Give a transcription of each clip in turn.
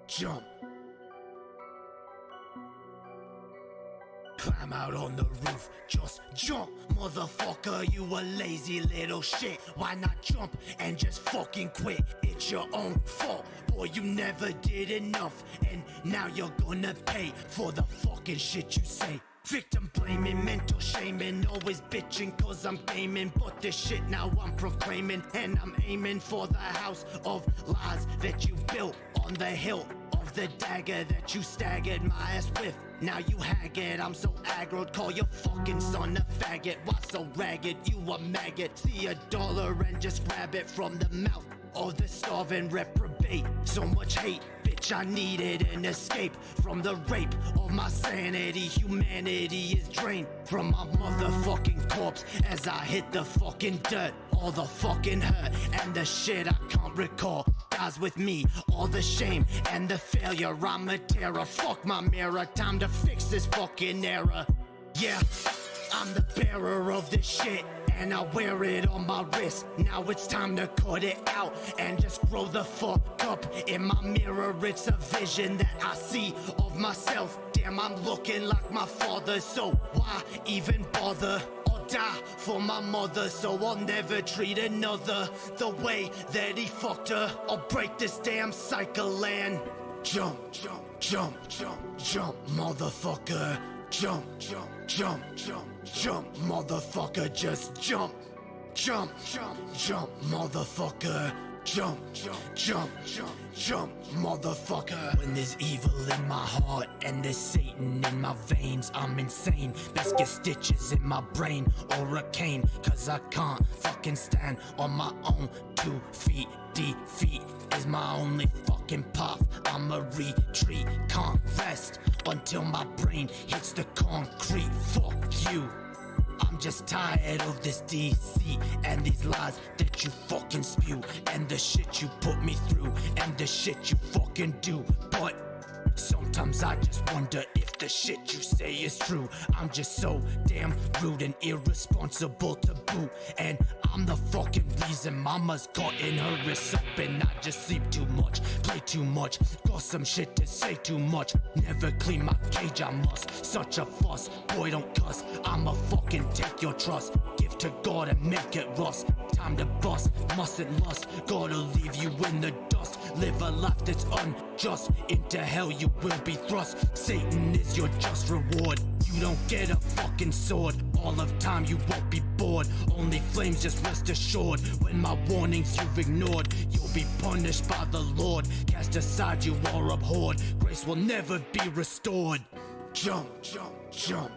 jump. Climb out on the roof, just jump, motherfucker, you a lazy little shit. Why not jump and just fucking quit? It's your own fault, boy, you never did enough. And now you're gonna pay for the fucking shit you say. Victim blaming, mental shaming, always bitching cause I'm gaming. But this shit now I'm proclaiming, and I'm aiming for the house of lies that you built on the hill of the dagger that you staggered my ass with. Now you haggard, I'm so aggroed, call your fucking son a faggot. Why so ragged, you a maggot? See a dollar and just grab it from the mouth of the starving reprobate. So much hate, bitch, I needed an escape from the rape of my sanity. Humanity is drained from my motherfucking corpse as I hit the fucking dirt. All the fucking hurt and the shit I can't recall dies with me. All the shame and the failure, I'm a terror. Fuck my mirror, time to fix this fucking error. Yeah, I'm the bearer of this shit, and I wear it on my wrist. Now it's time to cut it out and just grow the fuck up. In my mirror, it's a vision that I see of myself. Damn, I'm looking like my father, so why even bother? I'll die for my mother, so I'll never treat another the way that he fucked her. I'll break this damn cycle and jump, jump, jump, jump, jump, motherfucker. Jump, jump, jump, jump, jump, motherfucker, just jump. Jump, jump, jump, motherfucker. Jump, jump, jump, jump, jump, motherfucker. When there's evil in my heart and there's Satan in my veins, I'm insane. Best get stitches in my brain or a cane, cause I can't fucking stand on my own 2 feet. Defeat is my only fucking path. I'ma retreat, can't rest until my brain hits the concrete. Fuck you. I'm just tired of this deceit and these lies that you fucking spew, and the shit you put me through, and the shit you fucking do. But sometimes I just wonder if the shit you say is true. I'm just so damn rude and irresponsible to boot, and I'm the fucking reason mama's cutting her wrists up. And I just sleep too much, play too much, got some shit to say too much. Never clean my cage, I must. Such a fuss, boy don't cuss. I'ma fucking take your trust, give to God and make it rust. Time to bust, mustn't lust, gotta leave you in the dust. Live a life that's unjust, into hell you will be thrust. Satan is your just reward, you don't get a fucking sword. All of time you won't be bored, only flames, just rest assured. When my warnings you've ignored, you'll be punished by the Lord. Cast aside, you are abhorred, grace will never be restored. Jump, jump, jump,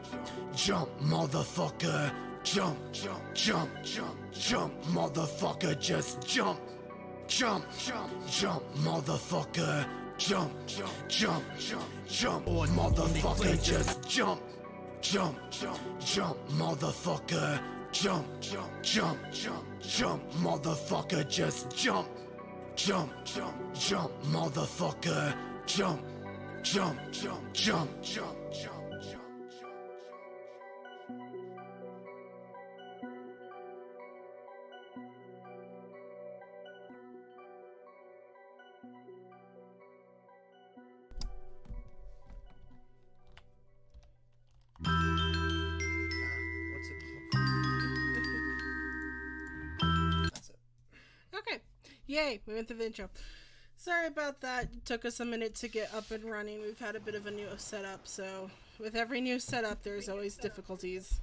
jump, motherfucker. Jump, jump, jump, jump, jump, motherfucker, just jump. Jump, jump, jump, motherfucker. Jump, jump, jump, jump, jump, or motherfucker, just jump. Jump, jump, jump, motherfucker. Jump, jump, jump, jump, jump, motherfucker, just jump. Jump, jump, jump, motherfucker. Jump, jump, jump, jump, jump, jump, jump. That's it. Okay. Yay, we went through the intro. Sorry about that. It took us a minute to get up and running. We've had a bit of a new setup, so with every new setup, there's always difficulties.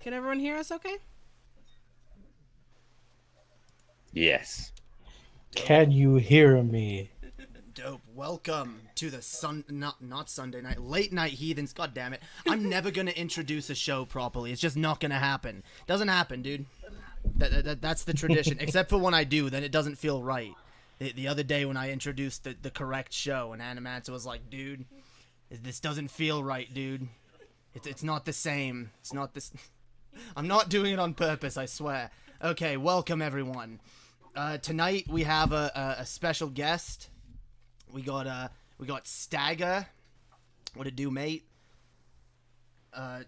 Can everyone hear us okay? Yes. Can you hear me? Dope. Welcome to the not Sunday night, late night Heathens. God damn it. I'm never going to introduce a show properly. It's just not going to happen. Doesn't happen, dude. That's the tradition. Except for when I do, then it doesn't feel right. The other day when I introduced the correct show, and Animancer was like, dude, this doesn't feel right, dude. It's not the same. It's not this. I'm not doing it on purpose, I swear. Okay, welcome everyone. Tonight we have a special guest. We got Stagger. What it do, mate? Yeah,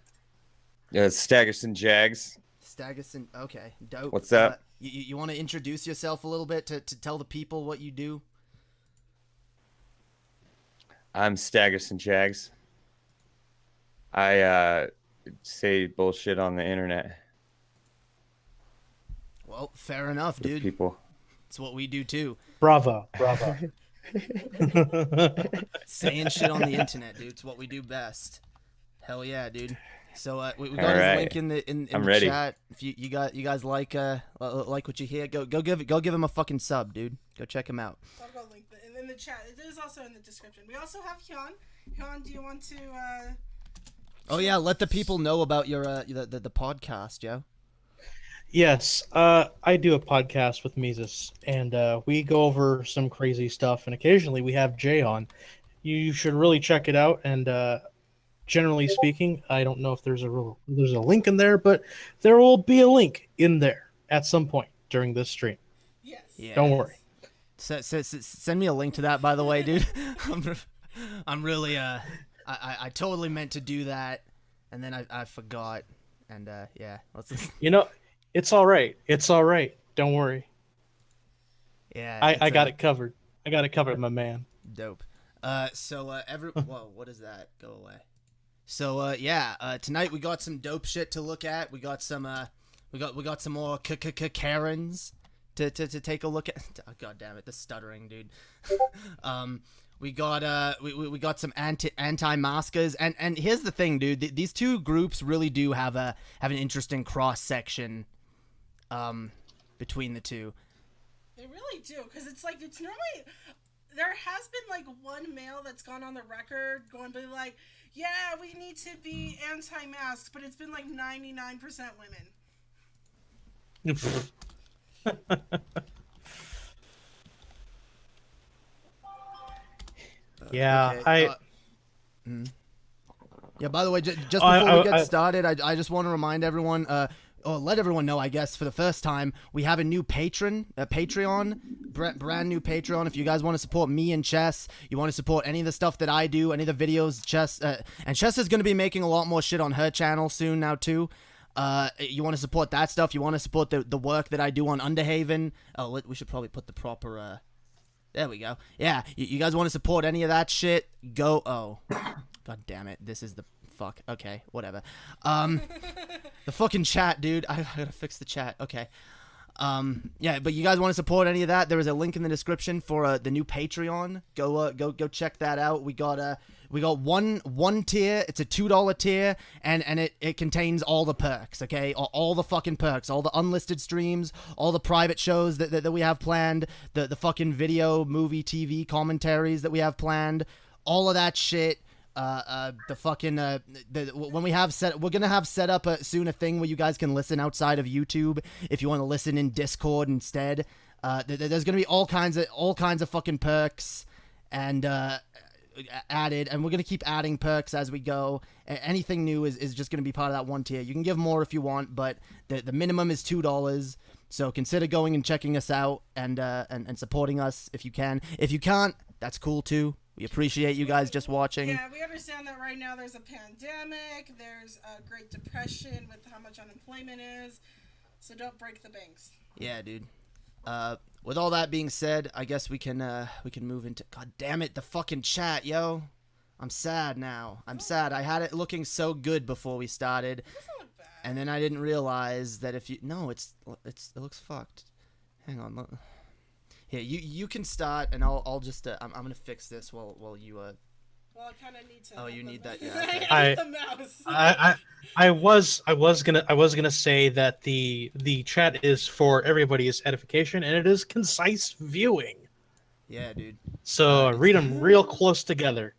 Staggerson Jags. Staggerson. Okay, dope. What's up? You want to introduce yourself a little bit to tell the people what you do? I'm Staggerson Jags. I say bullshit on the internet Well, fair enough, with dude. people. It's what we do too. Bravo, bravo. Saying shit on the internet, dude. It's what we do best. Hell yeah, dude. So we got All his right. link in the I'm the ready. chat. If you guys like what you hear, go give him a fucking sub, dude. Go check him out. I'll go link in the chat. It is also in the description. We also have Hyan. Hyan, do you want to? Oh yeah, let the people know about your the podcast, yeah. Yes, I do a podcast with Mises, and we go over some crazy stuff, and occasionally we have Jay on. You should really check it out, and generally speaking, I don't know if there's a link in there, but there will be a link in there at some point during this stream. Yes. Yeah. Don't worry. Send me a link to that, by the way, dude. I'm really I totally meant to do that, and then I forgot, and yeah, let's. You know, it's all right. It's all right. Don't worry. Yeah, I got it covered. I got it covered, my man. Dope. Whoa, what is that? Go away. So yeah, tonight we got some dope shit to look at. We got some we got some more Karens to take a look at. Oh, God damn it, the stuttering, dude. We got we got some anti-maskers, and here's the thing, dude. These two groups really do have an interesting cross section between the two. They really do, because it's normally there has been like one male that's gone on the record going to be like, yeah, we need to be anti-masks, but it's been like 99% women. Yeah, Okay, yeah, by the way, just before we get started, I just want to remind everyone, let everyone know, I guess, for the first time, we have a new Patreon, brand new Patreon. If you guys want to support me and Chess, you want to support any of the stuff that I do, any of the videos, Chess, and Chess is going to be making a lot more shit on her channel soon now, too. You want to support that stuff, you want to support the work that I do on Underhaven. Oh, we should probably put the proper, there we go. Yeah, you guys want to support any of that shit, go, oh. God damn it, this is the fuck. Okay, whatever. The fucking chat, dude. I gotta fix the chat. Okay. Yeah, but you guys want to support any of that? There is a link in the description for the new Patreon. Go check that out. We got one tier. It's a $2 tier, and it contains all the perks. Okay, all the fucking perks, all the unlisted streams, all the private shows that we have planned, the fucking video, movie, TV commentaries that we have planned, all of that shit. The fucking when we have we're gonna have set up soon a thing where you guys can listen outside of YouTube if you want to listen in Discord instead. There's gonna be all kinds of fucking perks and added, and we're gonna keep adding perks as we go. Anything new is just gonna be part of that one tier. You can give more if you want, but the minimum is $2. So consider going and checking us out and supporting us if you can. If you can't, that's cool too. We appreciate you guys just watching. Yeah, we understand that right now there's a pandemic, there's a Great Depression with how much unemployment is, so don't break the banks. Yeah, dude. With all that being said, I guess we can move into. God damn it, the fucking chat, yo. I'm sad now. I'm sad. I had it looking so good before we started, It doesn't look bad. and then I didn't realize that if you it looks fucked. Hang on. Look. Here, you can start, and I'll just I'm gonna fix this while you Well, I kind of need to. Oh, you need that, yeah, I okay. need the mouse. I was gonna say that the chat is for everybody's edification, and it is concise viewing. Yeah, dude. So read them real close together.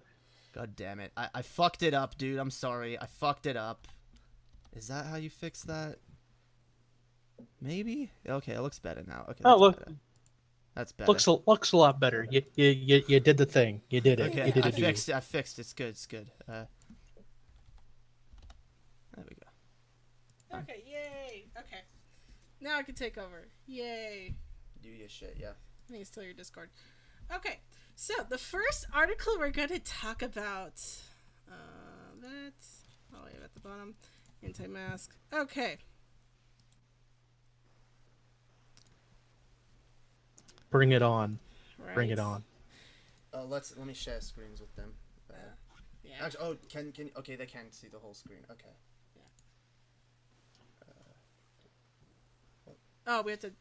God damn it. I fucked it up, dude. I'm sorry. I fucked it up. Is that how you fix that? Maybe? Okay, it looks better now. Okay. Oh, look. Better. That's better. Looks a lot better. You did the thing. You did it. Okay, You did I it. fixed it. I fixed it. It's good. It's good. There we go. Okay, yay. Okay. Now I can take over. Yay. Do your shit, yeah. I think it's still your Discord. Okay, so the first article we're going to talk about, that's all the way at the bottom, anti-mask. Okay. Bring it on. Right. Bring it on. Let me share screens with them. Actually, oh, can okay, they can see the whole screen. Okay. Oh, we have to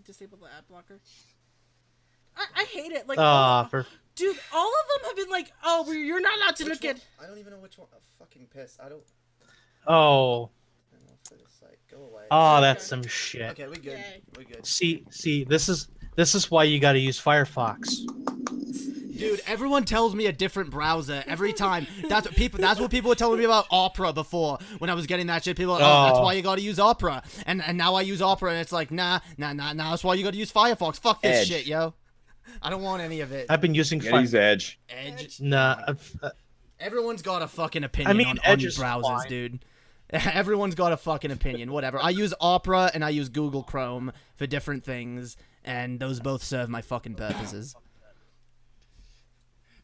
disable the ad blocker. I hate it. Like, dude, all of them have been like, oh, you're not allowed to look at. I don't even know which one. I'm fucking pissed. I don't. Oh. For this site. Go away. Oh, that's some shit. Okay, we good. Yay. We good. See, this is why you got to use Firefox. Dude, everyone tells me a different browser every time. That's what people were telling me about Opera before when I was getting that shit. People are like, oh, that's why you gotta use Opera. And now I use Opera and it's like, nah, that's why you gotta use Firefox. Fuck this shit, yo. I don't want any of it. I've been using use Edge. Edge? Nah. Everyone's got a fucking opinion on Edge is browsers, fine. dude. Everyone's got a fucking opinion. Whatever. I use Opera and I use Google Chrome for different things, and those both serve my fucking purposes.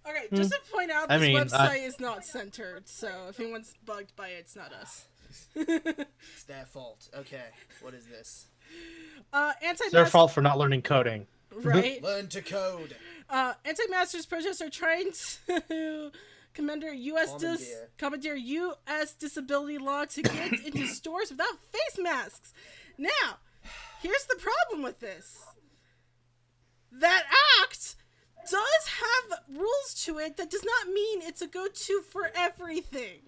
Okay, just to point out, this website is not centered, so if anyone's bugged by it, it's not us. It's their fault. Okay, what is this? It's their fault for not learning coding. Right? Learn to code. Anti-masters protests are trying to commandeer U.S. disability law to get into stores without face masks. Now, here's the problem with this. That act does have rules to it. That does not mean it's a go-to for everything.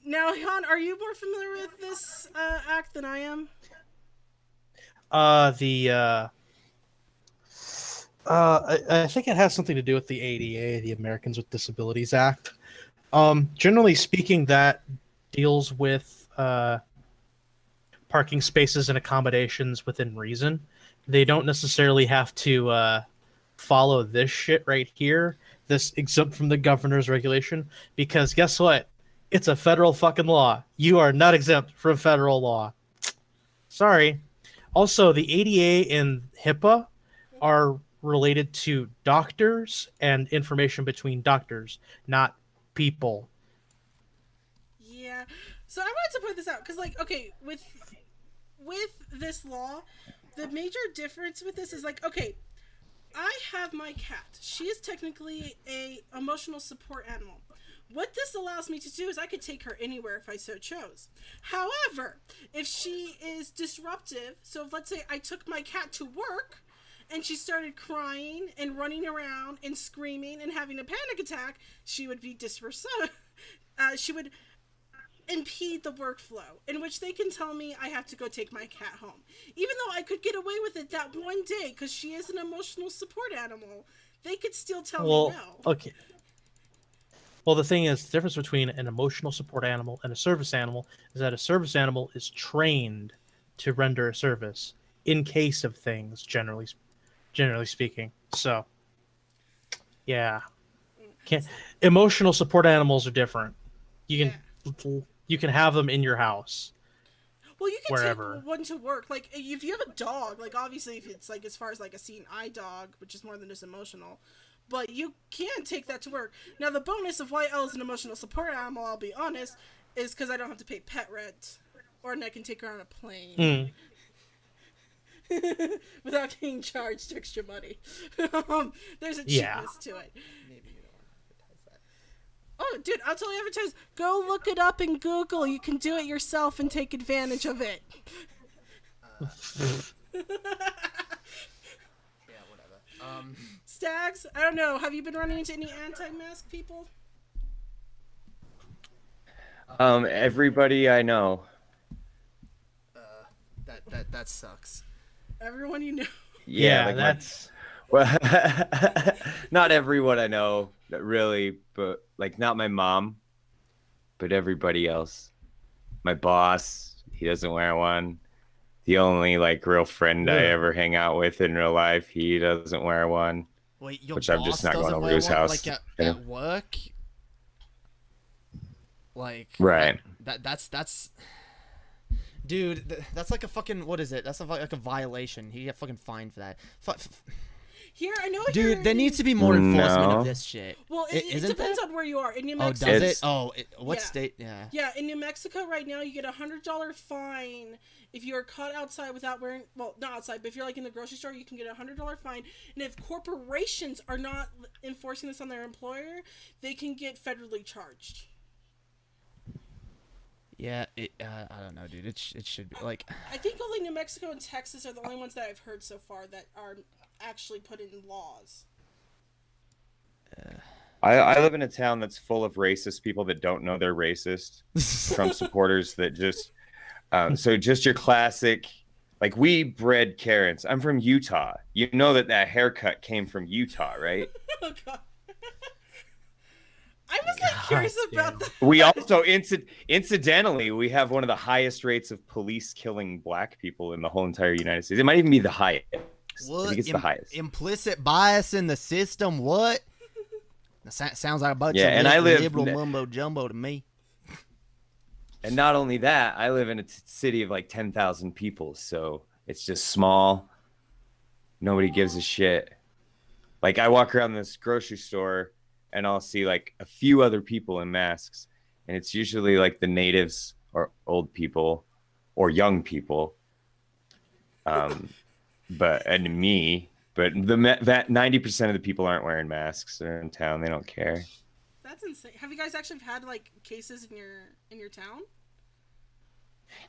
Now, Hyan, are you more familiar with this act than I am? I think it has something to do with the ADA, the Americans with Disabilities Act. Generally speaking, that deals with parking spaces and accommodations within reason. They don't necessarily have to follow this shit right here, this exempt from the governor's regulation, because guess what? It's a federal fucking law. You are not exempt from federal law. Sorry. Also, the ADA and HIPAA are related to doctors and information between doctors, not people. Yeah. So I wanted to point this out because, like, okay, with this law, the major difference with this is, like, okay, I have my cat. She is technically a emotional support animal. What this allows me to do is I could take her anywhere if I so chose. However, if she is disruptive, so if, let's say I took my cat to work and she started crying and running around and screaming and having a panic attack, she would be she would impede the workflow, in which they can tell me I have to go take my cat home. Even though I could get away with it that one day because she is an emotional support animal, they could still tell me no. Okay. Well, the thing is, the difference between an emotional support animal and a service animal is that a service animal is trained to render a service in case of things, generally speaking. So, yeah. Emotional support animals are different. You can have them in your house. Well, you can wherever. take one to work. Like, if you have a dog, like, obviously, if it's, like, as far as, like, a seeing eye dog, which is more than just emotional, but you can take that to work. Now, the bonus of why Elle is an emotional support animal, I'll be honest, is because I don't have to pay pet rent, or I can take her on a plane without being charged extra money. There's a cheapness to it. Maybe you don't want to advertise that. Oh, dude, I'll totally advertise. Go look it up in Google. You can do it yourself and take advantage of it. Yeah, whatever. Stags, I don't know. Have you been running into any anti-mask people? Everybody I know. That sucks. Everyone you know. Yeah, like that's... Well, not everyone I know, really, but, like, not my mom, but everybody else. My boss, he doesn't wear one. The only, like, real friend I ever hang out with in real life, he doesn't wear one. Wait, your which boss I'm just not doesn't going over wear to his one, house. like at work? Like, right. That's dude, that's like a fucking, what is it? That's like a violation. He get fucking fined for that. Here, I know. Dude, there needs to be more enforcement No. of this shit. Well, it depends on where you are. In New Oh, Mexico. does It's- it? Oh, what Yeah. state? Yeah. Yeah, in New Mexico right now, you get a $100 fine if you are caught outside without wearing. Well, not outside, but if you're like in the grocery store, you can get a $100 fine. And if corporations are not enforcing this on their employer, they can get federally charged. Yeah, I don't know, dude. It should be like. I think only New Mexico and Texas are the only ones that I've heard so far that are actually put in laws. I live in a town that's full of racist people that don't know they're racist. Trump supporters that just so just your classic, like, we bred Karens. I'm from Utah. You know that haircut came from Utah, right? Oh god. I was like curious about that. We also incidentally we have one of the highest rates of police killing black people in the whole entire United States. It might even be the highest. What? I think it's the highest. Implicit bias in the system. What? That sounds like a bunch Yeah, of and I live- liberal mumbo jumbo to me. And not only that, I live in a city of like 10,000 people, so it's just small. Nobody gives a shit. Like, I walk around this grocery store and I'll see like a few other people in masks, and it's usually like the natives or old people or young people. And me, but that 90% of the people aren't wearing masks. They're in town. They don't care. That's insane. Have you guys actually had like cases in your town?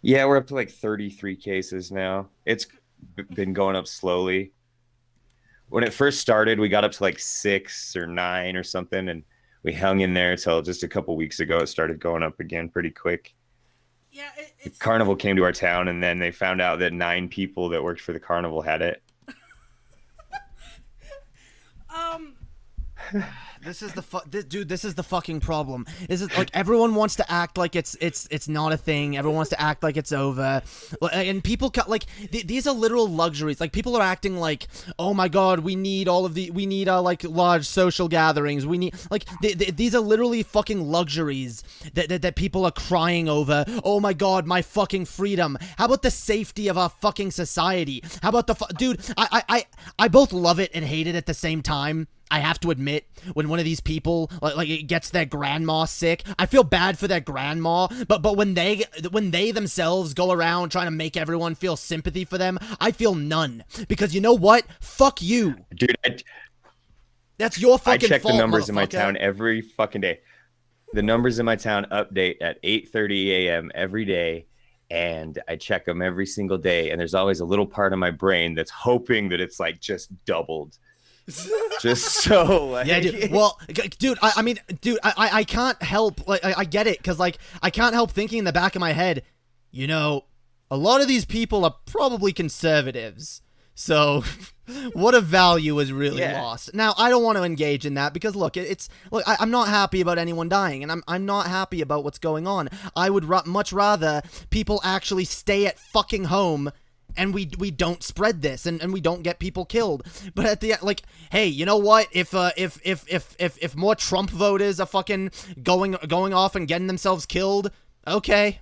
Yeah, we're up to like 33 cases now. It's been going up slowly. When it first started, we got up to like 6 or 9 or something, and we hung in there till just a couple weeks ago. It started going up again pretty quick. Yeah, it's Carnival came to our town, and then they found out that 9 people that worked for the carnival had it. This is this is the fucking problem. This is like everyone wants to act like it's not a thing. Everyone wants to act like it's over, and people these are literal luxuries. Like, people are acting like, oh my god, we need like large social gatherings. We need like these are literally fucking luxuries that people are crying over. Oh my god, my fucking freedom. How about the safety of our fucking society? How about dude? I both love it and hate it at the same time. I have to admit, when one of these people like it gets their grandma sick, I feel bad for their grandma. But when they themselves go around trying to make everyone feel sympathy for them, I feel none. Because you know what? Fuck you, Dude, that's your I fucking check fault, the numbers in my motherfucker. town every fucking day. The numbers in my town update at 8:30 a.m. every day, and I check them every single day. And there's always a little part of my brain that's hoping that it's like just doubled. Just so like... Yeah, dude. Well, dude, I mean, dude, I can't help, like, I get it, because, like, I can't help thinking in the back of my head, you know, a lot of these people are probably conservatives, so what if value is really lost? Now, I don't want to engage in that, because, look, I'm not happy about anyone dying, and I'm not happy about what's going on. I would much rather people actually stay at fucking home, and we don't spread this, and we don't get people killed. But at the like, hey, you know what? If more Trump voters are fucking going off and getting themselves killed, okay,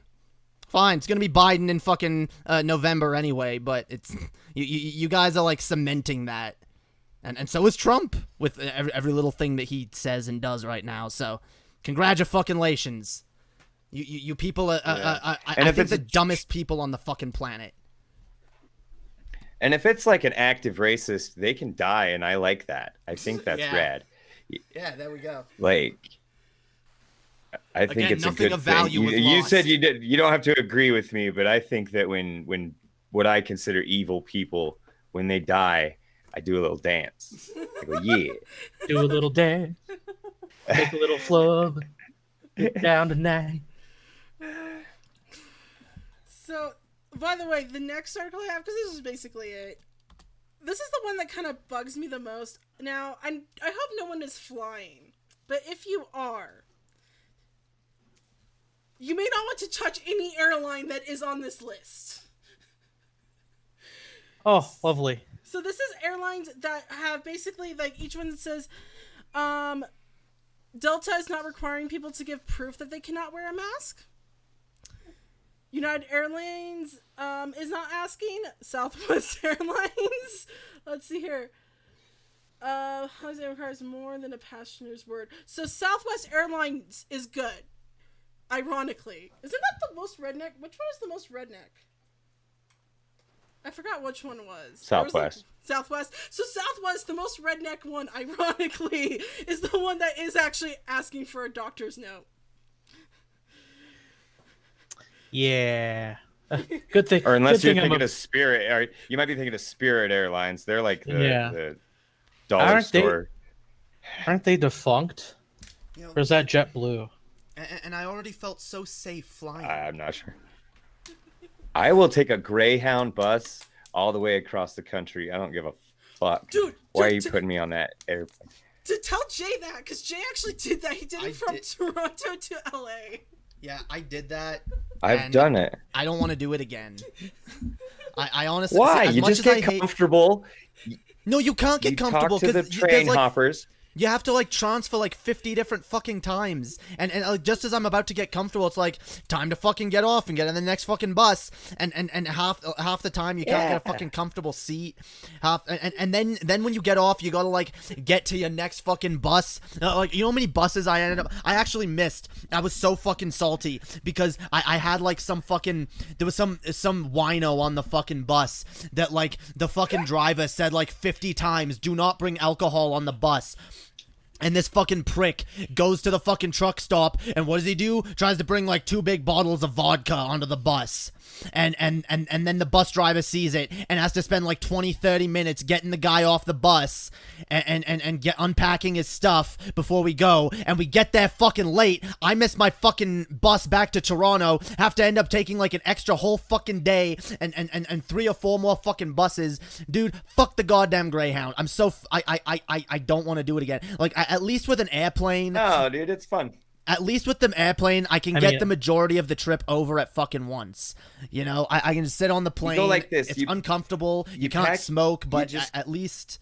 fine. It's gonna be Biden in fucking November anyway. But it's you guys are like cementing that, and so is Trump with every little thing that he says and does right now. So congratulations, you people are I think the dumbest people on the fucking planet. And if it's like an active racist, they can die, and I like that. I think that's rad. Yeah, there we go. Like, I think Again, it's a nothing good of value thing. was You lost. said you don't have to agree with me, but I think that when what I consider evil people, when they die, I do a little dance. I go, yeah. Do a little dance, make a little flub, get down tonight. So, by the way, the next article I have, because this is basically it. This is the one that kind of bugs me the most. Now, I hope no one is flying, but if you are, you may not want to touch any airline that is on this list. Oh, lovely. So this is airlines that have basically, like, each one that says, Delta is not requiring people to give proof that they cannot wear a mask. United Airlines is not asking. Southwest Airlines. Let's see here. Holiday requires more than a passenger's word. So Southwest Airlines is good. Ironically. Isn't that the most redneck? Which one is the most redneck? I forgot which one it was. Southwest. Southwest. So Southwest, the most redneck one, ironically, is the one that is actually asking for a doctor's note. Yeah. Good thing. Or unless good you're thing thinking of Spirit, or you might be thinking of Spirit Airlines. They're like the dollar Aren't they- store. Aren't they defunct? You know, Or is that JetBlue? and I already felt so safe flying. I'm not sure. I will take a Greyhound bus all the way across the country. I don't give a fuck. Dude, why are you putting me on that airplane? To tell Jay that, because Jay actually did that. He did it from Toronto to LA. Yeah, I did that. I've done it. I don't want to do it again. I honestly. Why? As You much just as get I hate- comfortable. No, you can't get You comfortable talk to the because train hoppers. you have to like transfer like 50 different fucking times, and just as I'm about to get comfortable, it's like time to fucking get off and get on the next fucking bus, and half the time you can't get a fucking comfortable seat, and then when you get off, you gotta like get to your next fucking bus. Like, you know how many buses I actually missed. I was so fucking salty because I had like some fucking, there was some wino on the fucking bus that like the fucking driver said like 50 times, do not bring alcohol on the bus. And this fucking prick goes to the fucking truck stop, and what does he do? Tries to bring like 2 big bottles of vodka onto the bus. And then the bus driver sees it and has to spend like 20-30 minutes getting the guy off the bus and get unpacking his stuff before we go. And we get there fucking late. I miss my fucking bus back to Toronto. Have to end up taking like an extra whole fucking day and 3 or 4 more fucking buses. Dude, fuck the goddamn Greyhound. I'm so I don't want to do it again. Like, at least with an airplane. No, dude, it's fun. At least with the airplane, I can get mean, the majority of the trip over at fucking once. You know, I can just sit on the plane. go like this. It's You- uncomfortable. You can't pack- smoke, but just- at least.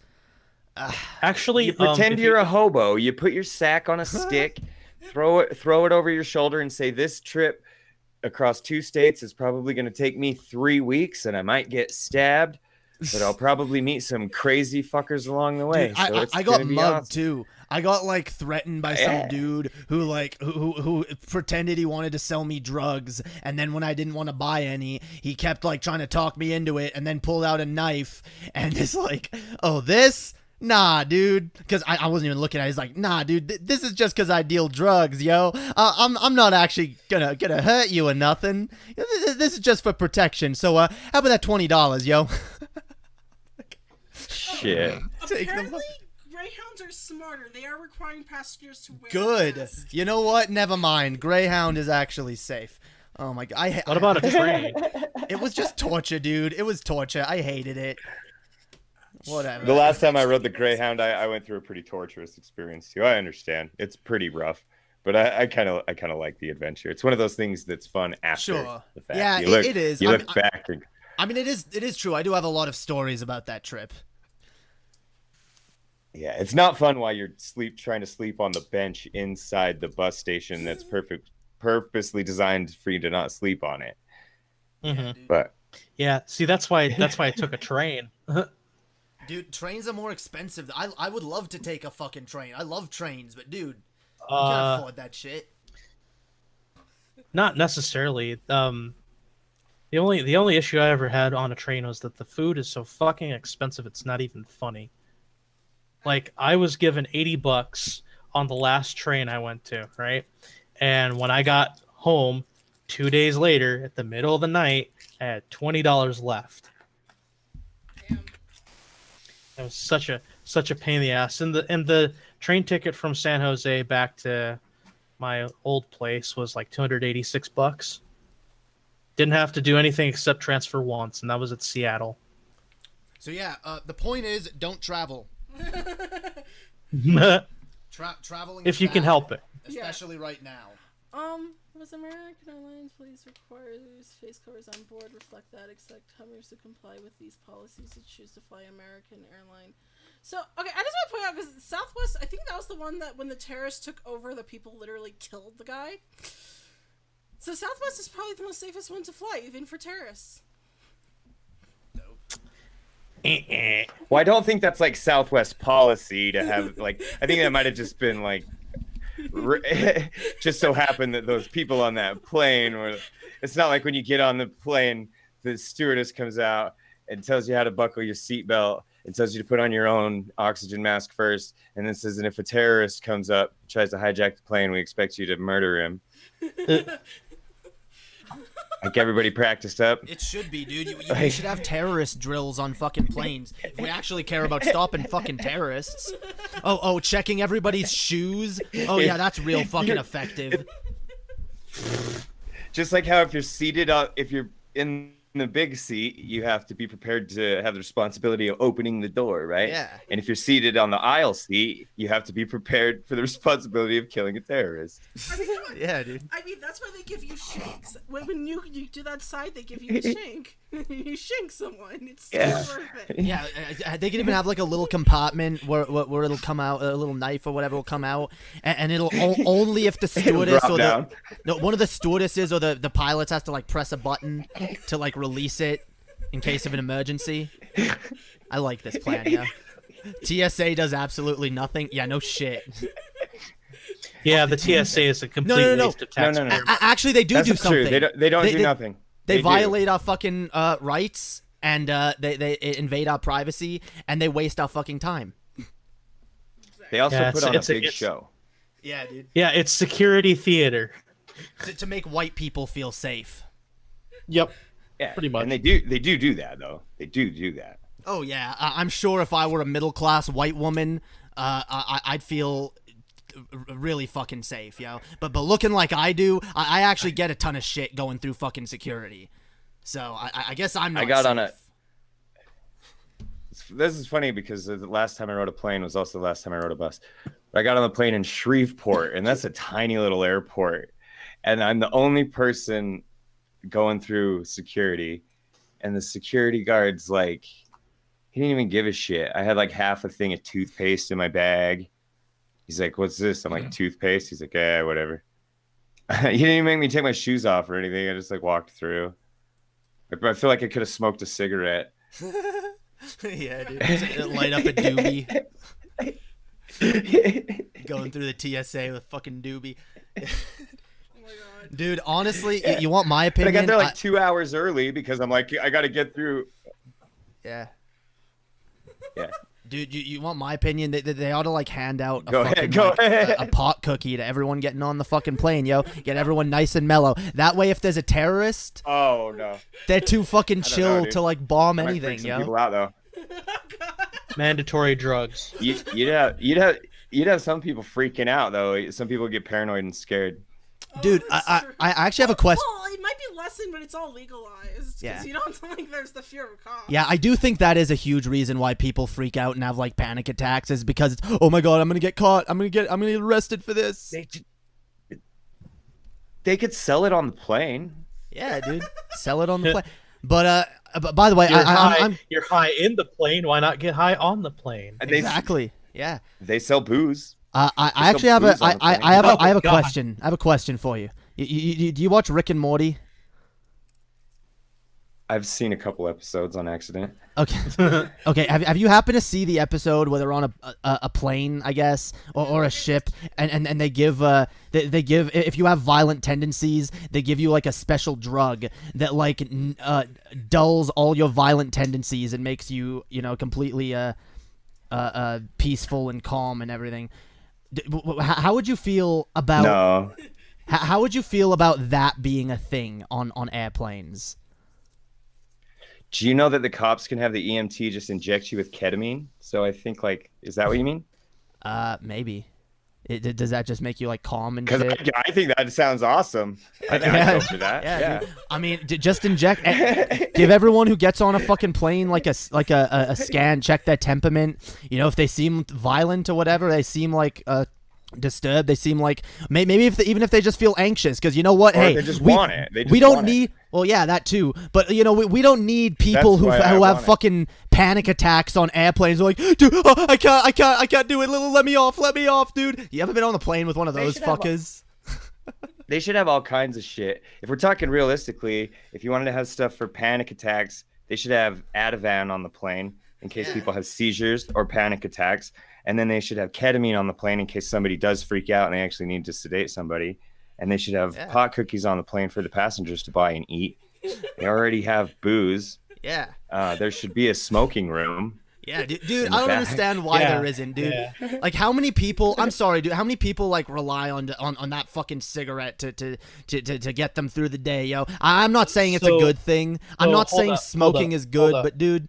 Actually, You pretend if you're a hobo. You put your sack on a stick, throw it over your shoulder, and say, "This trip across 2 states is probably going to take me 3 weeks, and I might get stabbed, but I'll probably meet some crazy fuckers along the way." Dude, So it's I got gonna be mugged awesome. too. I got like threatened by some dude who pretended he wanted to sell me drugs, and then when I didn't want to buy any, he kept like trying to talk me into it, and then pulled out a knife and it's like, "Oh, this? Nah, dude," because I wasn't even looking at it. He's like, "Nah, dude, this is just because I deal drugs, yo. I'm not actually gonna hurt you or nothing. This is just for protection. So how about that $20, yo?" Shit. Apparently, Greyhounds are smarter. They are requiring passengers to wear Good. masks. You know what? Never mind. Greyhound is actually safe. Oh my god. What about a train? It was just torture, dude. It was torture. I hated it. Whatever. The last time I rode the Greyhound, I went through a pretty torturous experience too. I understand it's pretty rough, but I kind of like the adventure. It's one of those things that's fun after Sure. the fact. Yeah, You look, it is. You I look mean, back and I mean, it is true. I do have a lot of stories about that trip. yeah, it's not fun while you're trying to sleep on the bench inside the bus station that's purposely designed for you to not sleep on it. Mhm. But Yeah, see, that's why I took a train. Dude, trains are more expensive. I would love to take a fucking train. I love trains, but dude, you can't Uh, afford that shit. Not necessarily. The only issue I ever had on a train was that the food is so fucking expensive. It's not even funny. Like, I was given $80 on the last train I went to, right? And when I got home 2 days later, at the middle of the night, I had $20 left. Damn. It was such a pain in the ass. And the train ticket from San Jose back to my old place was like $286. Didn't have to do anything except transfer once, and that was at Seattle. So yeah, the point is, don't travel. Traveling If is you can bad, help it. especially right now. Was American Airlines please require these face covers on board reflect that expect customers to comply with these policies to choose to fly American Airline? So, okay, I just want to point out, because Southwest, I think that was the one that when the terrorists took over, the people literally killed the guy. So Southwest is probably the most safest one to fly, even for terrorists. Well, I don't think that's like Southwest policy to have like. I think that might have just been like, just so happened that those people on that plane were. It's not like when you get on the plane, the stewardess comes out and tells you how to buckle your seatbelt and tells you to put on your own oxygen mask first, and then says, and if a terrorist comes up, tries to hijack the plane, we expect you to murder him. Like everybody practiced up. It should be, dude. You should have terrorist drills on fucking planes. If we actually care about stopping fucking terrorists. Oh, checking everybody's shoes. Oh yeah, that's real fucking effective. Just like how if you're in the big seat, you have to be prepared to have the responsibility of opening the door, right? Yeah. And if you're seated on the aisle seat, you have to be prepared for the responsibility of killing a terrorist. I mean, Yeah, dude. I mean, that's why they give you shanks. When you do that side, they give you a shank. You shank someone. It's so worth it. Yeah, they can even have like a little compartment where it'll come out, a little knife or whatever will come out, and it'll only if the stewardess drop or down. one of the stewardesses or the pilots has to like press a button to like release it in case of an emergency. I like this plan, yeah. TSA does absolutely nothing. Yeah, no shit. Yeah, the TSA is a complete waste of taxpayer money. Actually, they do That's do not true. something. They don't do nothing. They do. violate our fucking rights, and they invade our privacy, and they waste our fucking time. They also Yeah, put on a big it's- show. Yeah, dude. Yeah, it's security theater. To make white people feel safe. Yep. Yeah, Pretty much. And they do that though. They do that. Oh yeah, I'm sure if I were a middle class white woman, I'd feel really fucking safe, yo. But looking like I do, I actually get a ton of shit going through fucking security. So I guess I'm not. I got safe. on a. This is funny because the last time I rode a plane was also the last time I rode a bus. But I got on the plane in Shreveport, and that's a tiny little airport, and I'm the only person going through security, and the security guard's like, he didn't even give a shit. I had like half a thing of toothpaste in my bag. He's like, what's this? I'm like, toothpaste? He's like, yeah, whatever. He didn't even make me take my shoes off or anything. I just like walked through. I feel like I could have smoked a cigarette. Yeah, dude. Light up a doobie. Going through the TSA with fucking doobie. Oh my god. Dude, honestly, you want my But I opinion? got there like 2 hours early because I'm like, I got to get through. Yeah. Yeah. Dude, you want my opinion? They ought to like hand out a Go fucking, ahead, go like, ahead. a pot cookie to everyone getting on the fucking plane, yo. Get everyone nice and mellow. That way, if there's a terrorist, Oh, no. they're too fucking don't know, chill dude. to like bomb I might anything, freak some yo. people out, though. Mandatory drugs. You'd have some people freaking out, though. Some people get paranoid and scared. Dude, that's I true. actually have a question. Well, it might be lessened when it's all legalized. Yeah. You don't think there's the fear of cops. Yeah, I do think that is a huge reason why people freak out and have like panic attacks is because it's, oh my god, I'm gonna get caught. I'm gonna get arrested for this. They could sell it on the plane. Yeah, dude, sell it on the plane. But by the way, I'm You're high in the plane. Why not get high on the plane? And they- exactly. Yeah. They sell booze. I sell actually have a booze on the plane. I have Oh, a God. question. I have a question for you. Do you watch Rick and Morty? I've seen a couple episodes on accident. Okay. Okay. Have you happened to see the episode where they're on a plane, I guess, or a ship, and they give they give, if you have violent tendencies, they give you like a special drug that like dulls all your violent tendencies and makes you completely peaceful and calm and everything. How would you feel about No. how would you feel about that being a thing on airplanes? Do you know that the cops can have the EMT just inject you with ketamine? So I think, like, is that what you mean? Maybe. Does that just make you like calm and Because shit? I think that sounds awesome. I'd go for that. Yeah. Dude. I mean, just inject. Give everyone who gets on a fucking plane like a scan, check their temperament. If they seem violent or whatever, they seem like disturbed. They seem like maybe even if they just feel anxious, because you know what? Or Hey, they just we, want it. They just we don't want it. need. Well, yeah, that too. But we don't need people That's why I who have want it. fucking panic attacks on airplanes. They're like, dude, I can't do it. Let me off, dude. You ever been on the plane with one of those should have fuckers? They should have all kinds of shit. If we're talking realistically, if you wanted to have stuff for panic attacks, they should have Ativan on the plane. in case people have seizures or panic attacks. And then they should have ketamine on the plane in case somebody does freak out and they actually need to sedate somebody. And they should have pot cookies on the plane for the passengers to buy and eat. They already have booze. Yeah. There should be a smoking room. Yeah, dude, I don't understand why there isn't, dude. Yeah. Like, how many people? I'm sorry, dude. How many people like rely on that fucking cigarette to get them through the day, yo? I'm not saying it's a good thing. I'm not saying smoking is good, but dude,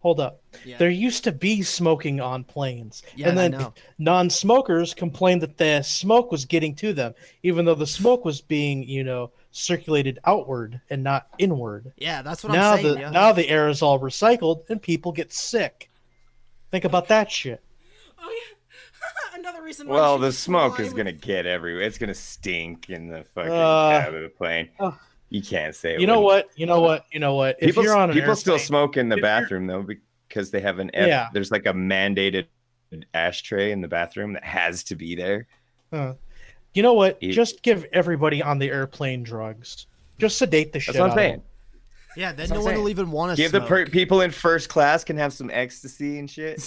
hold up. Yeah. There used to be smoking on planes, and then non-smokers complained that the smoke was getting to them, even though the smoke was being, circulated outward and not inward. Yeah, that's what I'm saying. Now the air is all recycled and people get sick. Think about that shit. Oh yeah, another reason. Well, the smoke is gonna get everywhere. It's gonna stink in the fucking cab of the plane. You can't say it. You know what? If you're on an people airplane, still smoke in the bathroom though, because they have there's like a mandated ashtray in the bathroom that has to be there. You know what? Just give everybody on the airplane drugs. Just sedate the shit out of them. Yeah, then no one will even want to give smoke. The people in first class can have some ecstasy and shit.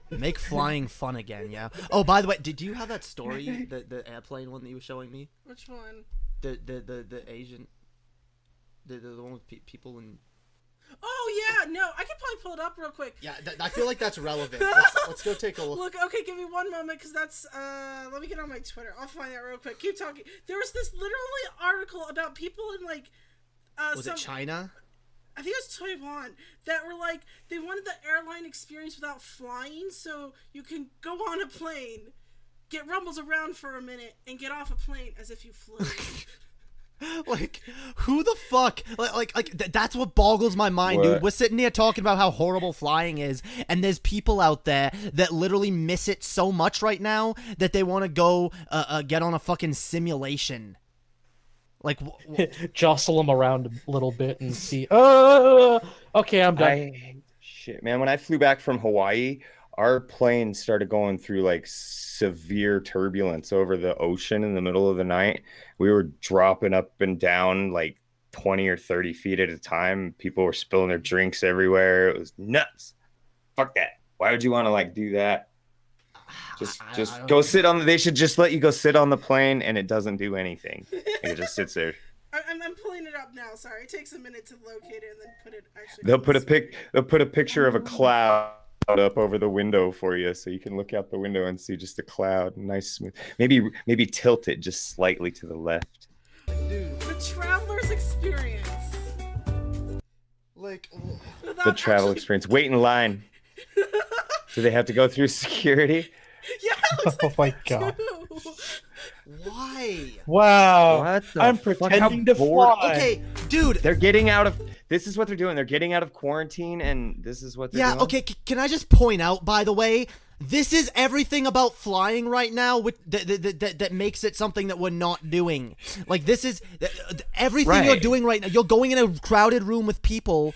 Make flying fun again, yeah. Oh, by the way, did you have that story, the airplane one that you were showing me? Which one? The Asian, the one with people in. Oh yeah, no, I can probably pull it up real quick. Yeah, I feel like that's relevant. Let's go take a look. Look, okay, give me one moment, because that's let me get on my Twitter. I'll find that real quick. Keep talking. There was this literally article about people in like was it China? I think it was Taiwan, that were like, they wanted the airline experience without flying, so you can go on a plane, get rumbles around for a minute, and get off a plane as if you flew. Like, who the fuck? Like that's what boggles my mind, dude. We're sitting here talking about how horrible flying is, and there's people out there that literally miss it so much right now that they want to go get on a fucking simulation. Like, jostle them around a little bit and see. Okay, I'm done. Shit, man. When I flew back from Hawaii, our plane started going through like severe turbulence over the ocean in the middle of the night. We were dropping up and down like 20 or 30 feet at a time. People were spilling their drinks everywhere. It was nuts. Fuck that. Why would you want to like do that? Just go sit on they should just let you go sit on the plane and it doesn't do anything. It just sits there. I'm pulling it up now. Sorry, it takes a minute to locate it and then put it actually. They'll put a picture of a cloud up over the window for you, so you can look out the window and see just a cloud, nice smooth. Maybe tilt it just slightly to the left. Dude, the traveler's experience. Like the travel experience. Wait in line. Do they have to go through security? Yeah. Oh my god. Why? Wow. I'm pretending to fly. Okay, dude. They're getting out of. This is what they're doing. They're getting out of quarantine, and this is what they're doing. Yeah. Okay. Can I just point out, by the way, this is everything about flying right now that makes it something that we're not doing. Like, this is everything you're doing right now. You're going in a crowded room with people.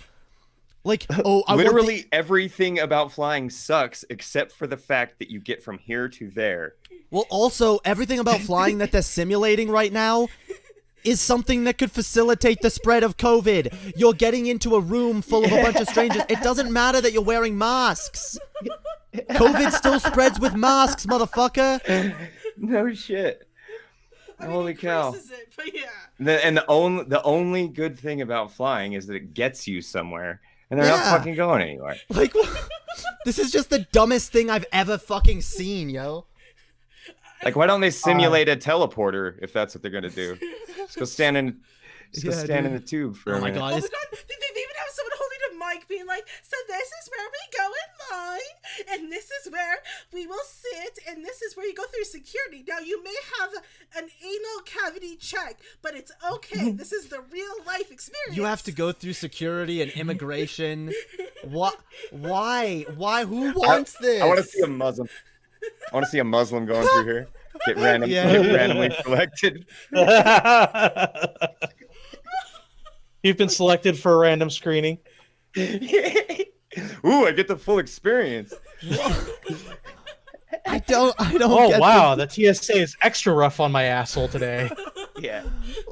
Like, literally everything about flying sucks except for the fact that you get from here to there. Well, also, everything about flying that they're simulating right now is something that could facilitate the spread of COVID. You're getting into a room full of a bunch of strangers. It doesn't matter that you're wearing masks. COVID still spreads with masks, motherfucker. No shit. Holy cow. It, but yeah. The only good thing about flying is that it gets you somewhere. And they're not fucking going anywhere. Like, this is just the dumbest thing I've ever fucking seen, yo. Like, why don't they simulate a teleporter if that's what they're gonna do? Just go stand in the tube for a minute. God. Oh my god, they even have someone holding a mic being like, so this is where we go in line, and this is where we will sit, and this is where you go through security. Now, you may have an anal cavity check, but it's okay. This is the real life experience. You have to go through security and immigration. What? Why? Who wants this? I want to see a Muslim. I want to see a Muslim going through here. Get randomly selected. You've been selected for a random screening. Ooh, I get the full experience. I don't. Oh wow, the TSA is extra rough on my asshole today. Yeah.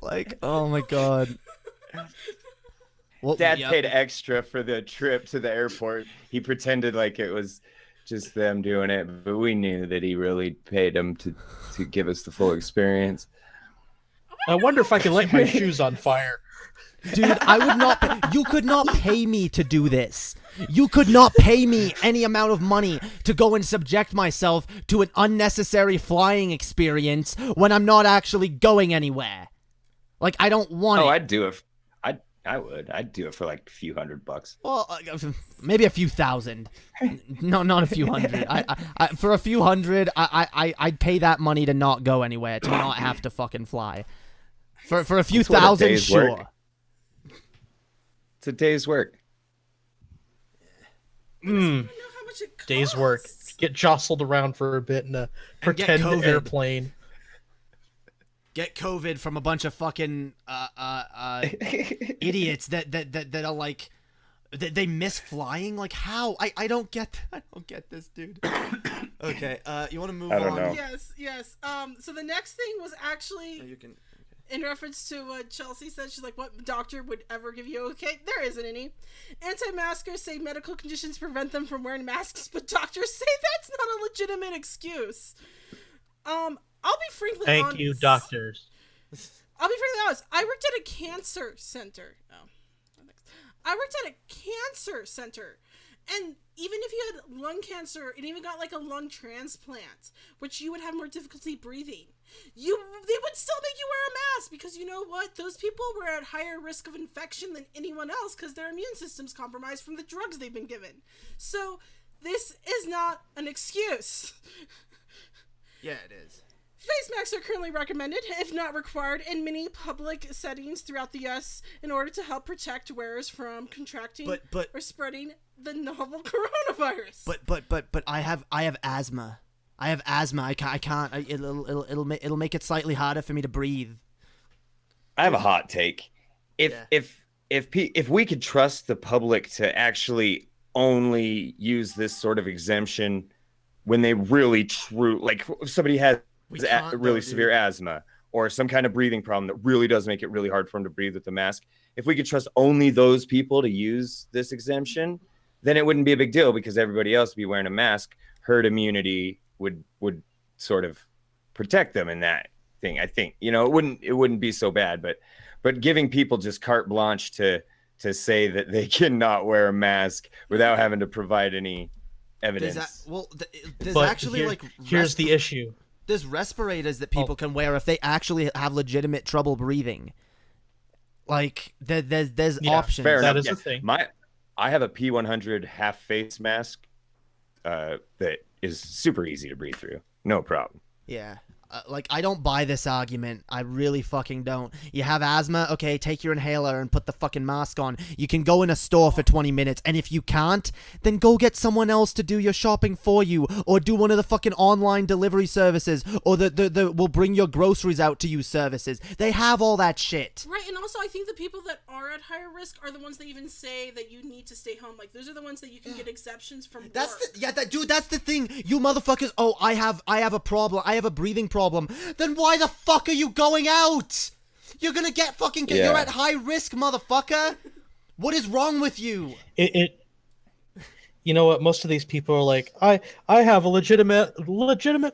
Like, oh my god. Well, Dad yeah. paid extra for the trip to the airport. He pretended like it was just them doing it, but we knew that he really paid them to give us the full experience. I wonder if I can light my shoes on fire. Dude, I would not. You could not pay me to do this. You could not pay me any amount of money to go and subject myself to an unnecessary flying experience when I'm not actually going anywhere. Like, I don't want it. I'd do it. I would. I'd do it for like a few $100. Well, maybe a few thousand. No, not a few hundred. I for a few hundred, I'd pay that money to not go anywhere, to not have to fucking fly. For a few That's what a thousand, day's sure. work. It's a day's work. I don't know how much it costs. Day's work. Get jostled around for a bit in a pretend COVID. airplane. Get COVID from a bunch of fucking idiots that are like they miss flying. Like how? I don't get this, dude. Okay, you want to move I don't on? know. Yes. So the next thing was actually You can. in reference to what Chelsea said. She's like, what doctor would ever give you okay? There isn't any. Anti-maskers say medical conditions prevent them from wearing masks, but doctors say that's not a legitimate excuse. I'll be frankly honest. Thank you, doctors. I'll be frankly honest. I worked at a cancer center. I worked at a cancer center. And even if you had lung cancer and even got like a lung transplant, which you would have more difficulty breathing, they would still make you wear a mask because you know what? Those people were at higher risk of infection than anyone else because their immune system's compromised from the drugs they've been given. So this is not an excuse. Yeah, it is. Face masks are currently recommended, if not required, in many public settings throughout the U.S. in order to help protect wearers from contracting or spreading the novel coronavirus. But I have asthma. I have asthma. I can't. It'll make it slightly harder for me to breathe. I have a hot take. If we could trust the public to actually only use this sort of exemption when they really like if somebody has really severe asthma or some kind of breathing problem that really does make it really hard for them to breathe with the mask. If we could trust only those people to use this exemption, then it wouldn't be a big deal because everybody else would be wearing a mask. Herd immunity would sort of protect them in that thing. I think, it wouldn't be so bad, but giving people just carte blanche to say that they cannot wear a mask without having to provide any evidence. Here's the issue. There's respirators that people can wear if they actually have legitimate trouble breathing. Like there's options. Fair that enough. is the thing. I have a P100 half face mask that is super easy to breathe through. No problem. Yeah. I don't buy this argument. I really fucking don't. You have asthma? Okay, take your inhaler and put the fucking mask on. You can go in a store for 20 minutes, and if you can't, then go get someone else to do your shopping for you, or do one of the fucking online delivery services, or the will bring your groceries out to you services. They have all that shit. Right, and also I think the people that are at higher risk are the ones that even say that you need to stay home. Like, those are the ones that you can get exceptions from work. That's the thing. You motherfuckers, I have a problem. I have a breathing problem. Then why the fuck are you going out? You're gonna get fucking. Yeah. You're at high risk, motherfucker. What is wrong with you? You know what? Most of these people are like, I have a legitimate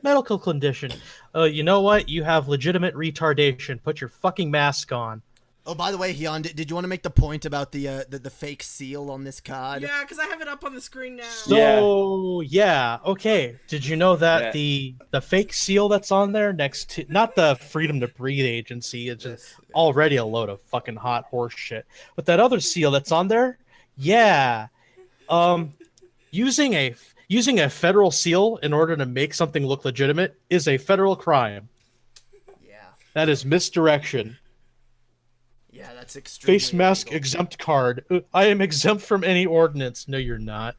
medical condition. You know what? You have legitimate retardation. Put your fucking mask on. Oh, by the way, Hyan, did you want to make the point about the fake seal on this card? Yeah, because I have it up on the screen now. So yeah, okay. Did you know that the fake seal that's on there next to not the Freedom to Breathe agency, it's just already a load of fucking hot horse shit. But that other seal that's on there, using a federal seal in order to make something look legitimate is a federal crime. Yeah. That is misdirection. Yeah, that's extremely Face mask illegal. exempt card. I am exempt from any ordinance. No, you're not.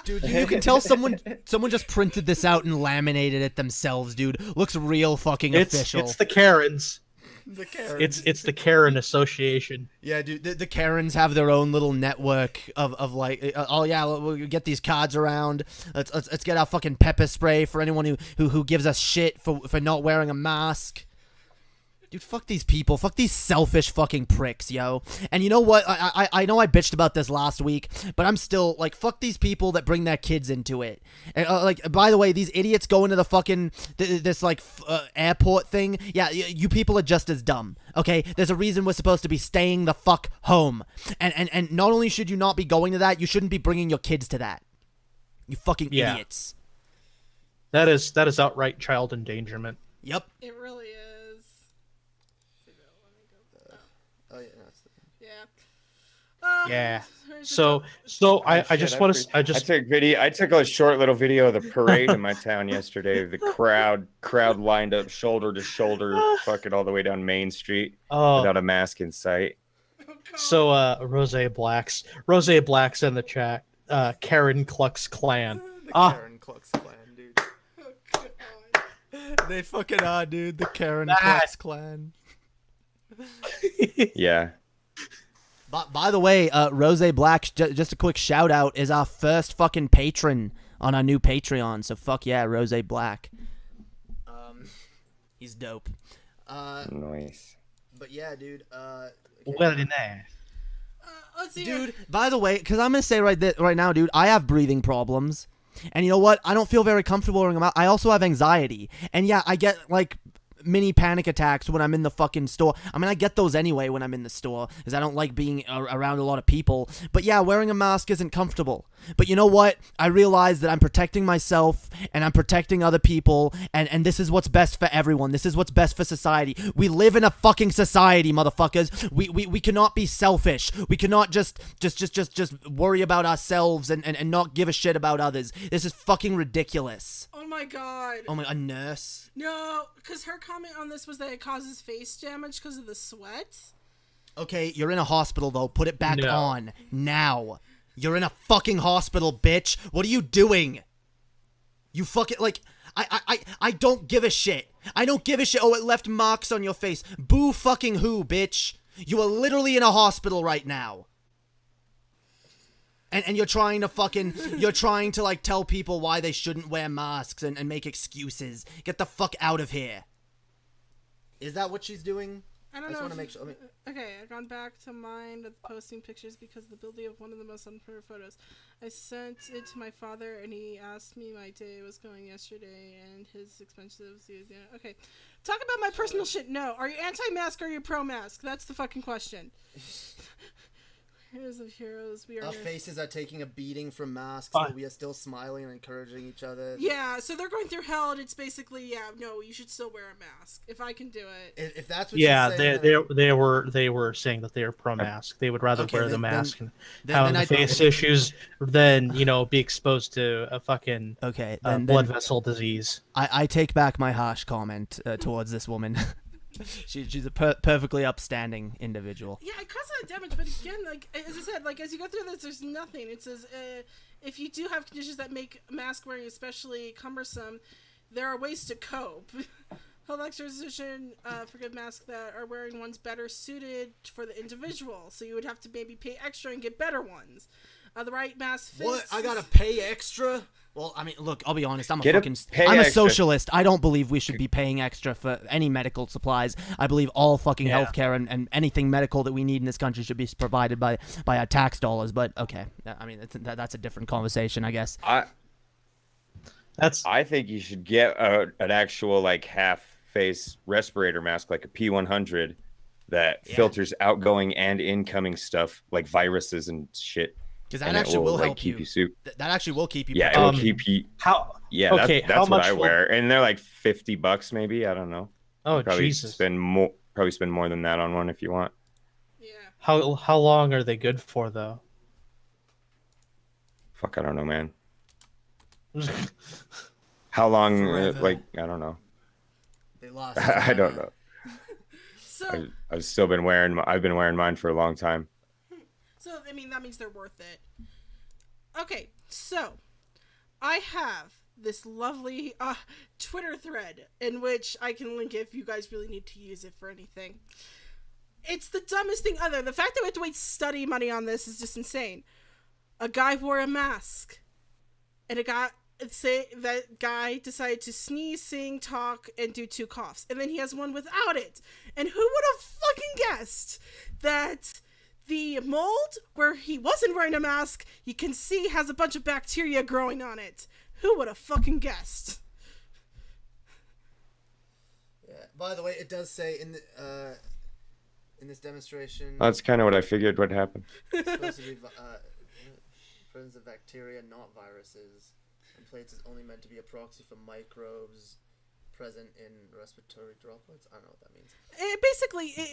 Dude, you can tell someone just printed this out and laminated it themselves, dude. Looks real fucking official. It's the Karens. The Karens. It's the Karen Association. Yeah, dude. The Karens have their own little network of like, we'll get these cards around. Let's get our fucking pepper spray for anyone who gives us shit for not wearing a mask. Dude, fuck these people. Fuck these selfish fucking pricks, yo. And you know what? I know I bitched about this last week, but I'm still, like, fuck these people that bring their kids into it. And, like, by the way, these idiots going to the fucking, this, like, airport thing. Yeah, you people are just as dumb, okay? There's a reason we're supposed to be staying the fuck home. And not only should you not be going to that, you shouldn't be bringing your kids to that. You fucking idiots. That is outright child endangerment. Yep. It really is. Oh, yeah. Yeah. Yeah. So I just want to I took a short little video of the parade in my town yesterday. The crowd lined up shoulder to shoulder, fucking all the way down Main Street without a mask in sight. So Rose Blacks in the chat. Karen Klux Klan. Karen Klux Klan, dude. Oh, God. They fucking are, dude. The Karen Klux Klan. Yeah. By the way, Rose Black, just a quick shout out, is our first fucking patron on our new Patreon. So fuck yeah, Rose Black. He's dope. Nice. But yeah, dude. Well in there. Let's see. Dude, by the way, because I'm gonna say right now, dude, I have breathing problems, and you know what? I don't feel very comfortable wearing them out. I also have anxiety, and yeah, I get like mini panic attacks when I'm in the fucking store. I mean, I get those anyway when I'm in the store because I don't like being around a lot of people. But yeah, wearing a mask isn't comfortable. But you know what? I realize that I'm protecting myself and I'm protecting other people, and this is what's best for everyone. This is what's best for society. We live in a fucking society, motherfuckers. We cannot be selfish. We cannot just worry about ourselves and not give a shit about others. This is fucking ridiculous. Oh my God. Oh my, a nurse? No, because her comment on this was that it causes face damage because of the sweat. Okay, you're in a hospital though. Put it back No. on now. You're in a fucking hospital, bitch. What are you doing? You fucking, like, I don't give a shit. I don't give a shit. Oh, it left marks on your face. Boo fucking who, bitch? You are literally in a hospital right now. And you're trying to like tell people why they shouldn't wear masks and make excuses. Get the fuck out of here. Is that what she's doing? I don't know. just want to make sure. Okay, I've gone back to mine of posting pictures because of the ability of one of the most unfair photos. I sent it to my father and he asked me my day was going yesterday and his expenses. Yeah, okay. Talk about my personal shit. No. Are you anti-mask or are you pro-mask? That's the fucking question. Heroes of heroes, we are. Our faces are taking a beating from masks, but we are still smiling and encouraging each other. Yeah, so they're going through hell, and it's basically, yeah, no, you should still wear a mask if I can do it. If that's what Yeah, you're saying, they were saying that they are pro-mask. They would rather wear the mask and then have the face issues than be exposed to a fucking blood vessel disease. I take back my harsh comment towards this woman. She's a perfectly upstanding individual. Yeah, it causes a lot of damage, but again, like as I said, like as you go through this, there's nothing. It says if you do have conditions that make mask wearing especially cumbersome, there are ways to cope. Health exposition for good masks that are wearing ones better suited for the individual. So you would have to maybe pay extra and get better ones. The right mask fits. What? I gotta pay extra? Well, I mean, look, I'll be honest. I'm a extra. socialist. I don't believe we should be paying extra for any medical supplies. I believe all fucking healthcare and anything medical that we need in this country should be provided by our tax dollars. But okay, I mean that's a different conversation, I guess. I think you should get an actual like half-face respirator mask, like a P100, that filters outgoing and incoming stuff like viruses and shit. Because that actually will help keep you. That actually will keep you. Yeah, it will keep you. How? Yeah, okay, that's what I wear, and they're like $50 maybe. I don't know. Oh, probably Jesus! spend more than that on one if you want. Yeah. How long are they good for though? Fuck, I don't know, man. How long? Like, I don't know. They lost. I don't know. So I've been wearing mine for a long time. So, I mean, that means they're worth it. Okay, so I have this lovely Twitter thread in which I can link it if you guys really need to use it for anything. It's the dumbest thing ever. The fact that we have to waste study money on this is just insane. A guy wore a mask. And say that guy decided to sneeze, sing, talk, and do 2 coughs, and then he has one without it. And who would have fucking guessed that the mold where he wasn't wearing a mask, you can see has a bunch of bacteria growing on it? Who would have fucking guessed? Yeah. By the way, it does say in this demonstration. That's kind of what I figured would happen. It's supposed to be presence of bacteria, not viruses. And plates is only meant to be a proxy for microbes present in respiratory droplets. I don't know what that means.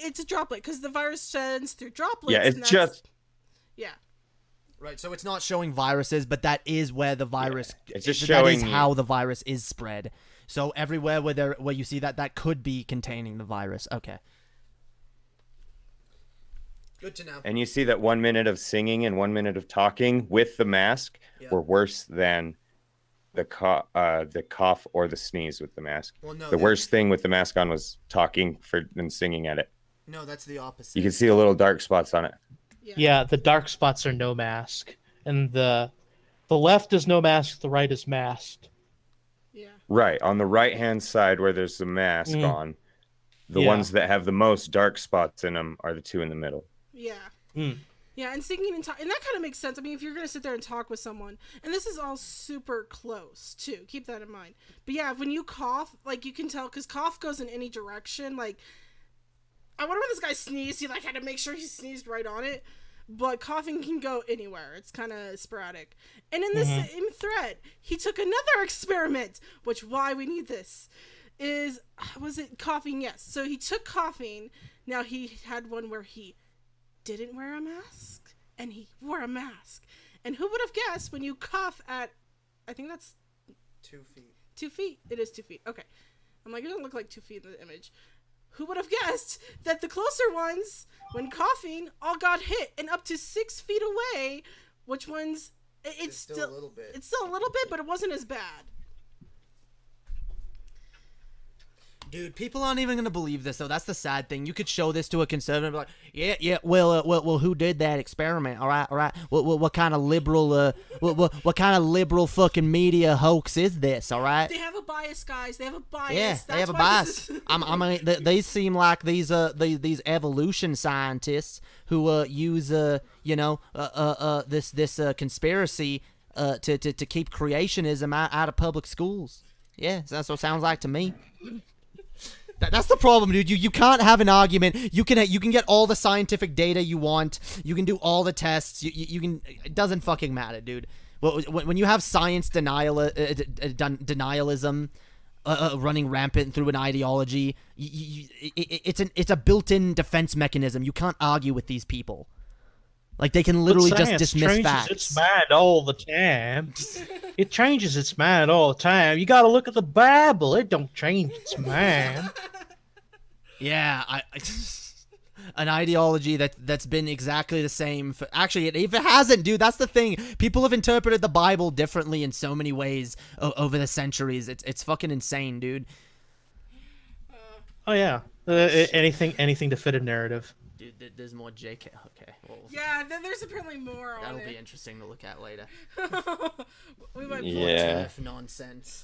It's a droplet because the virus sends through droplets. Yeah, it's just. Yeah. Right, so it's not showing viruses, but that is where the virus. It's just that is showing how the virus is spread. So everywhere where you see that could be containing the virus. Okay. Good to know. And you see that 1 minute of singing and 1 minute of talking with the mask were worse than the cough or the sneeze with the mask. Well, no, the worst thing with the mask on was talking and singing at it. No, that's the opposite. You can see the little dark spots on it. Yeah, the dark spots are no mask, and the left is no mask, the right is masked. Yeah. Right, on the right-hand side where there's the mask on, the ones that have the most dark spots in them are the 2 in the middle. Yeah. Mm. Yeah, and singing and talking, and that kind of makes sense. I mean, if you're going to sit there and talk with someone, and this is all super close, too. Keep that in mind. But yeah, when you cough, like, you can tell, because cough goes in any direction. Like, I wonder when this guy sneezed, he, like, had to make sure he sneezed right on it. But coughing can go anywhere. It's kind of sporadic. And in the same thread, he took another experiment, which why we need this, was it coughing? Yes. So he took coughing. Now he had one where he didn't wear a mask and he wore a mask. And who would have guessed when you cough at, I think that's 2 feet. 2 feet. It is 2 feet. Okay. I'm like, it doesn't look like 2 feet in the image. Who would have guessed that the closer ones, when coughing, all got hit, and up to 6 feet away, which ones, it's still a little bit. It's still a little bit, but it wasn't as bad. Dude, people aren't even gonna believe this, though. That's the sad thing. You could show this to a conservative, like, yeah. Well, who did that experiment? All right. What kind of liberal, what kind of liberal fucking media hoax is this? All right. They have a bias, guys. They have a bias. Yeah, That's they have a why bias. this is- They seem like these evolution scientists who use this conspiracy to keep creationism out of public schools. Yeah, that's what it sounds like to me. That's the problem, dude. You can't have an argument. You can get all the scientific data you want. You can do all the tests. You can. It doesn't fucking matter, dude. When you have science denialism running rampant through an ideology, it's a built-in defense mechanism. You can't argue with these people. Like, they can literally just dismiss facts. Its mind all the time. It changes its mind all the time. You got to look at the Bible. It don't change its mind. Yeah, an ideology that's been exactly the same. Actually, if it hasn't, dude, that's the thing. People have interpreted the Bible differently in so many ways over the centuries. It's fucking insane, dude. Oh yeah, anything to fit a narrative. Dude, there's more JK. Okay. Well, yeah, then there's apparently more on that'll it. be interesting to look at later. We might Nonsense.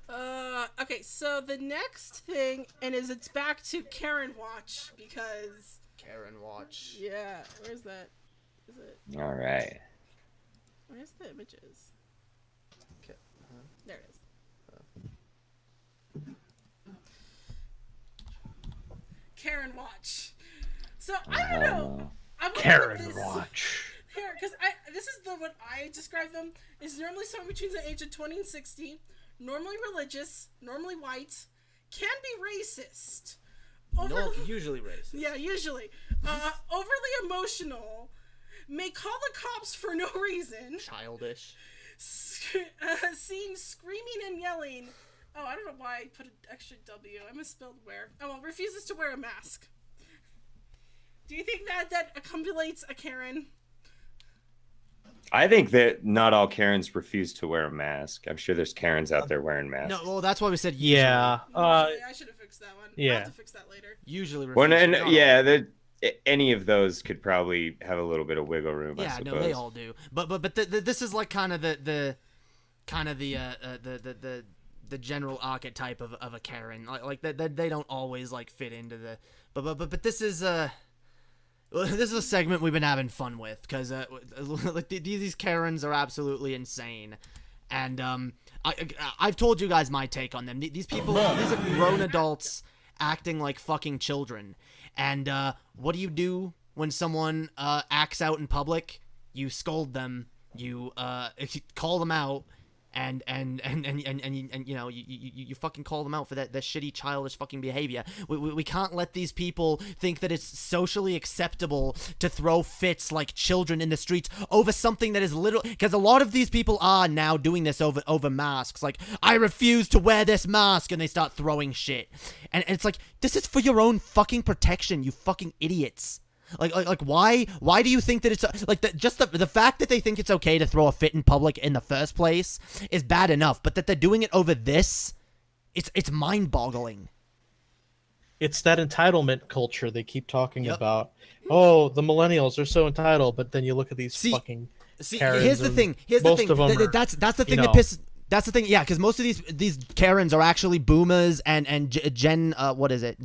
Okay, so the next thing, it's back to Karen Watch, because... Karen Watch. Yeah, where's that? Is it... All right. Where's the images? Okay. There it is. Karen Watch. So, I don't know. Karen Watch. Here, because this is what I describe them, is normally someone between the age of 20 and 60, normally religious, normally white, can be racist. Usually racist. Yeah, usually. Overly emotional, may call the cops for no reason. Childish. Seen screaming and yelling. Oh, I don't know why I put an extra W. I misspelled wear. Oh, well, refuses to wear a mask. Do you think that accumulates a Karen? I think that not all Karens refuse to wear a mask. I'm sure there's Karens out there wearing masks. No, well, that's why we said usually. Yeah. I should have fixed that one. Yeah. I'll have to fix that later. Usually refuse. Well, and not all. yeah, any of those could probably have a little bit of wiggle room. I Yeah, suppose. no, they all do. But this is like kind of the kind of the general archetype of a Karen. Like they don't always like fit into the. But this is this is a segment we've been having fun with because like these Karens are absolutely insane, and I've told you guys my take on them. These people, these are grown adults acting like fucking children, and what do you do when someone acts out in public? You scold them, you call them out, and you know you fucking call them out for that shitty childish fucking behavior. We can't let these people think that it's socially acceptable to throw fits like children in the streets over something that is literal, because a lot of these people are now doing this over masks. Like, I refuse to wear this mask, and they start throwing shit, and it's like, this is for your own fucking protection, you fucking idiots. Like why do you think that it's like just the fact that they think it's okay to throw a fit in public in the first place is bad enough, but that they're doing it over this, it's mind-boggling. It's that entitlement culture they keep talking about. Oh, the millennials are so entitled, but then you look at these fucking Karens. Here's the thing. That's the thing that pisses. That's the thing. Yeah, because most of these Karens are actually boomers and Gen what is it?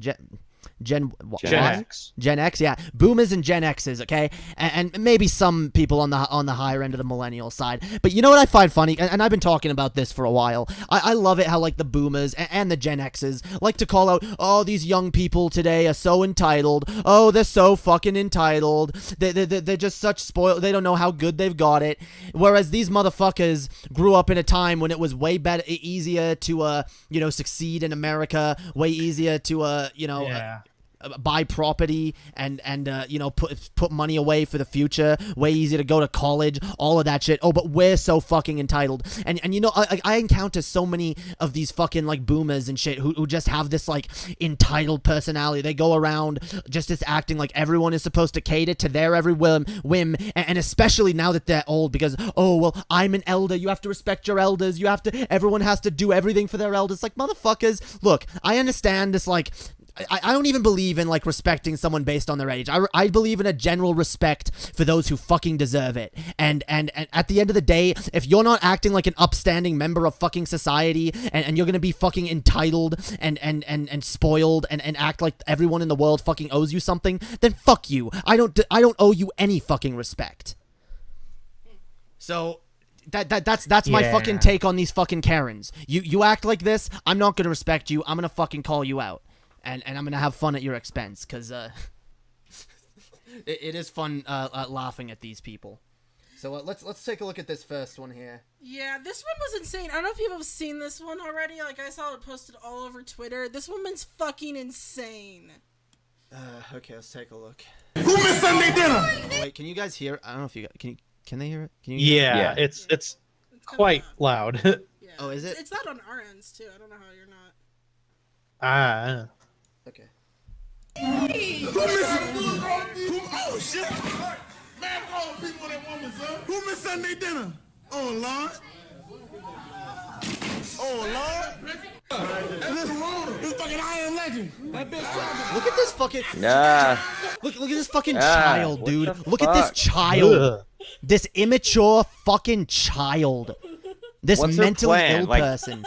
Gen X. Gen X, yeah. Boomers and Gen X's, okay? And maybe some people on the higher end of the millennial side. But you know what I find funny? And I've been talking about this for a while. I love it how, like, the boomers and the Gen X's like to call out, oh, these young people today are so entitled. Oh, they're so fucking entitled. They're just such spoiled. They don't know how good they've got it. Whereas these motherfuckers grew up in a time when it was way better, easier to, succeed in America. Way easier to, buy property and put money away for the future. Way easier to go to college, all of that shit. Oh, but we're so fucking entitled. And I encounter so many of these fucking like boomers and shit who just have this like entitled personality. They go around just acting like everyone is supposed to cater to their every whim, and especially now that they're old, because, oh, well, I'm an elder, you have to respect your elders, everyone has to do everything for their elders. Like, motherfuckers, look, I understand this, like, I don't even believe in, like, respecting someone based on their age. I believe in a general respect for those who fucking deserve it. And at the end of the day, if you're not acting like an upstanding member of fucking society, and you're gonna be fucking entitled and spoiled and act like everyone in the world fucking owes you something, then fuck you. I don't owe you any fucking respect. So that's my fucking take on these fucking Karens. You act like this, I'm not gonna respect you. I'm gonna fucking call you out. And I'm gonna have fun at your expense, because it is fun laughing at these people. So let's take a look at this first one here. Yeah, this one was insane. I don't know if people have seen this one already. Like, I saw it posted all over Twitter. This woman's fucking insane. Okay, let's take a look. Who missed Sunday dinner? Oh, wait, can you guys hear it? I don't know if you guys, can they hear it? Can you hear Yeah, it? it's quite loud. Yeah. Oh, is it? It's not on our ends too. I don't know how you're not. Okay. Oh shit! Man, all people that woman, son. Who missed Sunday dinner? Oh Lord. Oh Lord. This fucking Hyan legend. That bitch. Look at this fucking. Nah. Look at this fucking child, what dude. the Look at this fuck? child. Ugh. This immature fucking child. This What's her mentally plan? ill Like- person.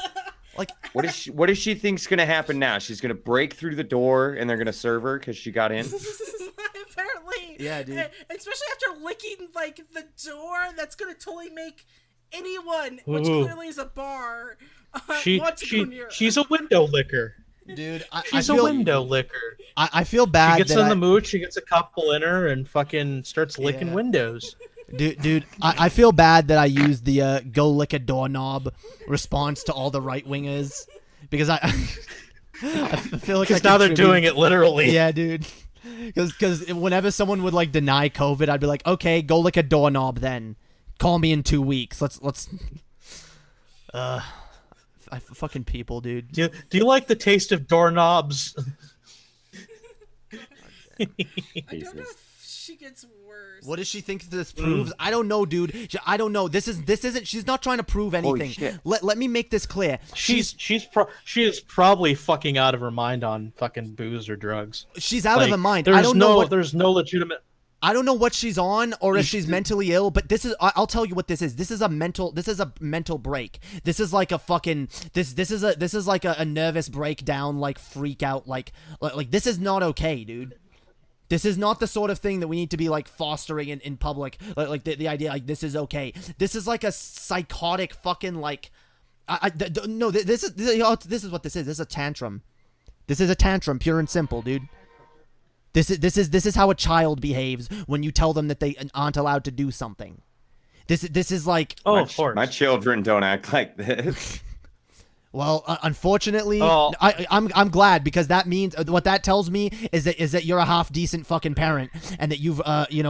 Like, What does she think's gonna happen now? She's gonna break through the door and they're gonna serve her because she got in. Apparently. Yeah, dude. Especially after licking, like, the door, that's gonna totally make anyone, which Ooh. clearly is a bar, want to go near her. She's a window licker. dude, She's a window licker. I feel bad. She gets in the mood. She gets a couple in her and fucking starts licking Yeah. windows. Dude, I feel bad that I used the go lick a doorknob response to all the right wingers, because I feel like Because now they're doing it literally. Yeah, dude. Because whenever someone would like deny COVID, I'd be like, okay, go lick a doorknob then. Call me in 2 weeks. Let's. Fucking people, dude. Do you like the taste of doorknobs? I don't know if she gets worse. What does she think this proves? I don't know, dude. I don't know. This isn't. She's not trying to prove anything. shit. Let me make this clear. She is probably fucking out of her mind on fucking booze or drugs. She's out of her mind. There's I don't know what. There's no legitimate. I don't know what she's on or if she's mentally ill, but this is I'll tell you what this is. This is a mental break. This is like a fucking this is like a nervous breakdown, like freak out, like this is not okay, dude. This is not the sort of thing that we need to be like fostering in public. Like the idea like this is okay. This is like a psychotic fucking like no, this is what this is. This is a tantrum. This is a tantrum, pure and simple, dude. This is how a child behaves when you tell them that they aren't allowed to do something. This is like of course. My children don't act like this. Well, unfortunately, I'm glad, because that means what that tells me is that you're a half decent fucking parent, and that you've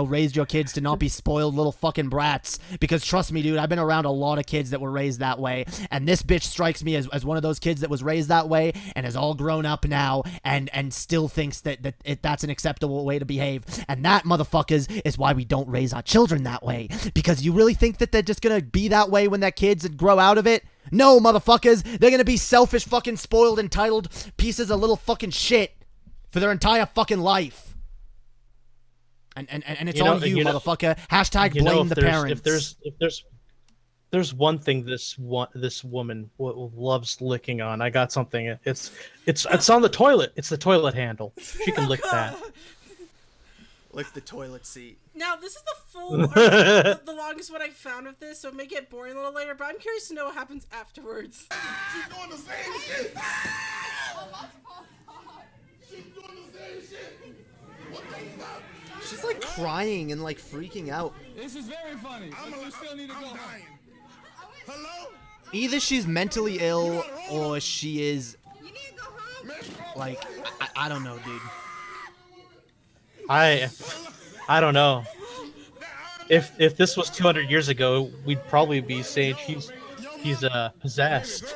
raised your kids to not be spoiled little fucking brats. Because trust me, dude, I've been around a lot of kids that were raised that way, and this bitch strikes me as one of those kids that was raised that way and is all grown up now and still thinks that's an acceptable way to behave. And that, motherfuckers, is why we don't raise our children that way. Because you really think that they're just gonna be that way when they're kids and grow out of it? No, motherfuckers, they're gonna be selfish, fucking spoiled, entitled pieces of little fucking shit for their entire fucking life. And it's on you, motherfucker. Hashtag blame the parents. If there's one thing this woman loves licking on, I got something. It's on the toilet. It's the toilet handle. She can lick that. Lick the toilet seat. Now, this is the full, the longest one I found of this, so it may get boring a little later, but I'm curious to know what happens afterwards. She's doing the same shit. She's doing the same shit. What the fuck? She's like crying and like freaking out. This is very funny. We still need to go. Hello? Either she's mentally ill or she is like I don't know, dude. I don't know. If this was 200 years ago, we'd probably be saying he's possessed.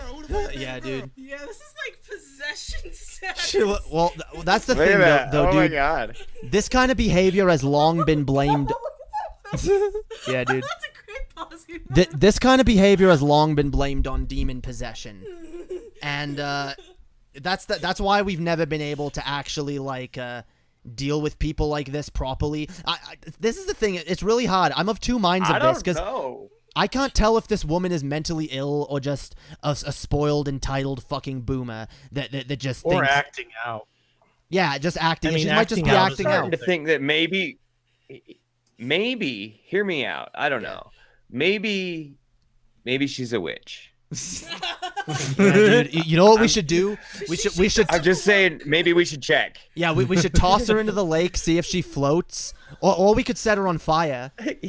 Yeah, dude. Yeah, this is like possession status. Well, that's the thing, though, oh dude. my god. This kind of behavior has long been blamed. Yeah, dude. That's a great pause. This kind of behavior has long been blamed on demon possession, and that's why we've never been able to actually like deal with people like this properly. This is the thing. It's really hard. I'm of two minds of this because I can't tell if this woman is mentally ill or just a spoiled, entitled fucking boomer that just thinks... Or acting out. Yeah, just acting. I mean, she might just be acting out. To think that maybe, hear me out. I don't know. Maybe she's a witch. Yeah, dude, you know what we should do? We should. I'm just saying, maybe we should check. Yeah, we should toss her into the lake, see if she floats, or we could set her on fire. There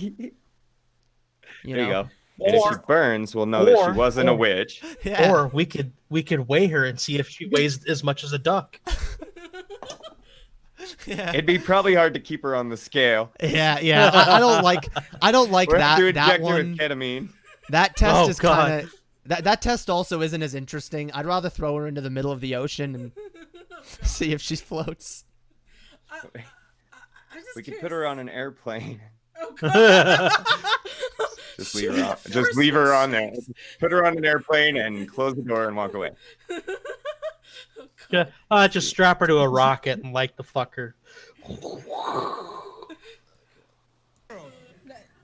you go. And if she burns, we'll know that she wasn't a witch. Yeah. Or we could weigh her and see if she weighs as much as a duck. Yeah. It'd be probably hard to keep her on the scale. Yeah. I don't like We'll have to that inject her one. with ketamine. That test Oh, is God. kind of that test also isn't as interesting. I'd rather throw her into the middle of the ocean and see if she floats. We could put her on an airplane. Oh, God. Just leave her on there. Put her on an airplane and close the door and walk away. Just strap her to a rocket and light the fucker. Hello?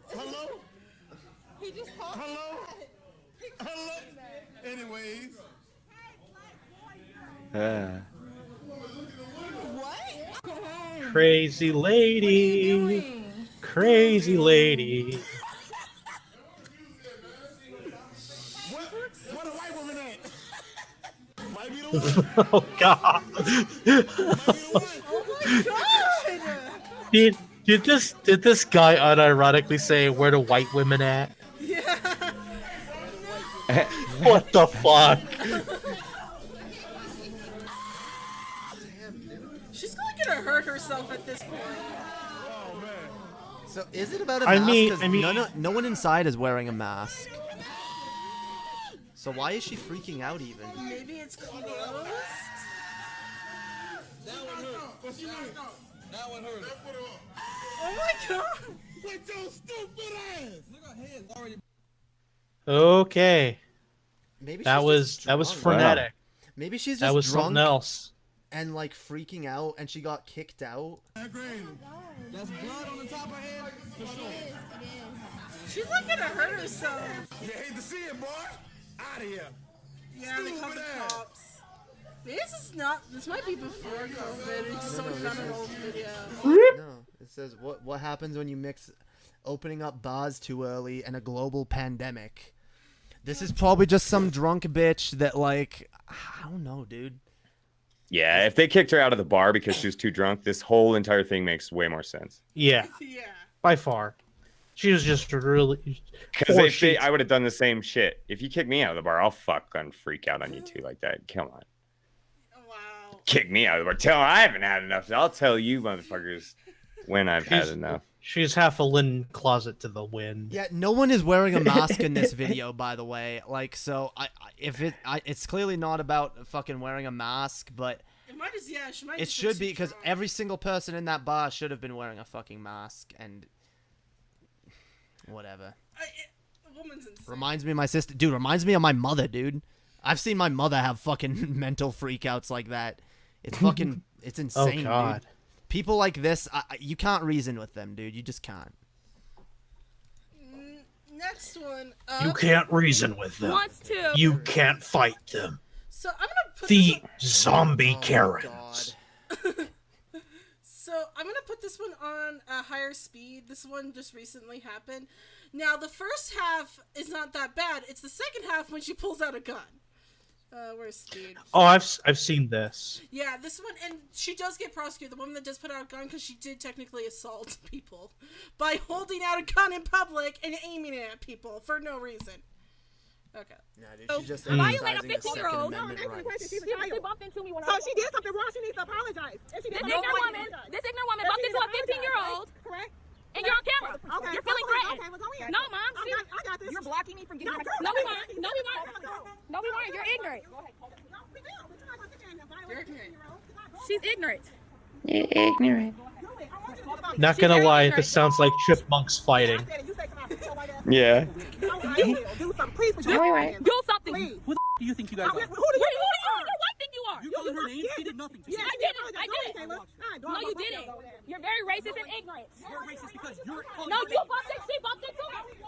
Hello? Hello? Anyways. Crazy lady. Crazy lady. What a white woman at? Might be the one. Oh God. Did this guy unironically say where the white women at? Yeah. What the fuck? She's gonna hurt herself at this point. So is it about a I mask? mean- 'Cause no one inside is wearing a mask. So why is she freaking out even? Maybe it's closed? Oh my God! With your stupid ass. Okay. Maybe That she's was just drunk. frenetic. Maybe she's just That was drunk. something else. and like freaking out, and she got kicked out. Green. That's blood on the top of her head for sure. She's like gonna hurt herself. You hate to see it, boy. Out of here. Yeah, they called the Stupid ass. cops. Maybe this is not. This might be before COVID. It's just someone found an old video. No, it says what happens when you mix opening up bars too early and a global pandemic. This is probably just some drunk bitch that like I don't know, dude. Yeah, if they kicked her out of the bar because she was too drunk, this whole entire thing makes way more sense. Yeah, Yeah. by far. She was just really. Because if they, I would have done the same shit. If you kick me out of the bar, I'll fucking freak out on you too like that. Come on. Wow. Kick me out of the bar. Tell them I haven't had enough. I'll tell you motherfuckers when I've had enough. She's half a linen closet to the wind. Yeah, no one is wearing a mask in this video, by the way. Like, so it's clearly not about fucking wearing a mask, but It might just, yeah, she might it just should be be because drunk. every single person in that bar should have been wearing a fucking mask and whatever. The woman's insane. Reminds me of my sister, dude. Reminds me of my mother, dude. I've seen my mother have fucking mental freakouts like that. It's fucking, it's insane, Oh God. dude. People like this, you can't reason with them, dude. You just can't. Next one. You can't reason with them. Wants to. You can't fight them. So I'm gonna put The this zombie Oh, Karens. one, so I'm gonna put this one on a higher speed. This one just recently happened. Now the first half is not that bad. It's the second half when she pulls out a gun. Where's speed? Oh, I've seen this. Yeah, this one, and she does get prosecuted. The woman that does put out a gun because she did technically assault people by holding out a gun in public and aiming it at people for no reason. Okay. Nah, dude, she's just Violate a exercising a 15-year-old. Second Amendment rights. She bumped into me when So she did something wrong. She needs to apologize. If she This did ignorant something woman, wrong, this ignorant woman bumped into a 15-year-old, correct? and you're on camera. Okay. You're feeling threatened. Okay, well, go ahead. No, mom. I got this. You're blocking me from getting my. No, we weren't. No, we weren't. No, we weren't. You're ignorant. She's ignorant. You're ignorant. Not gonna lie, this sounds like chipmunks fighting. Yeah. Do something, please. No, we weren't. Do something. Please. Who the do you think you guys are? Who do Who do you think you are? You calling her name? She did nothing to you. I did it. No, you didn't. You're very racist and ignorant. You're racist because you're calling No, her you name. bumped into. She bumped into me.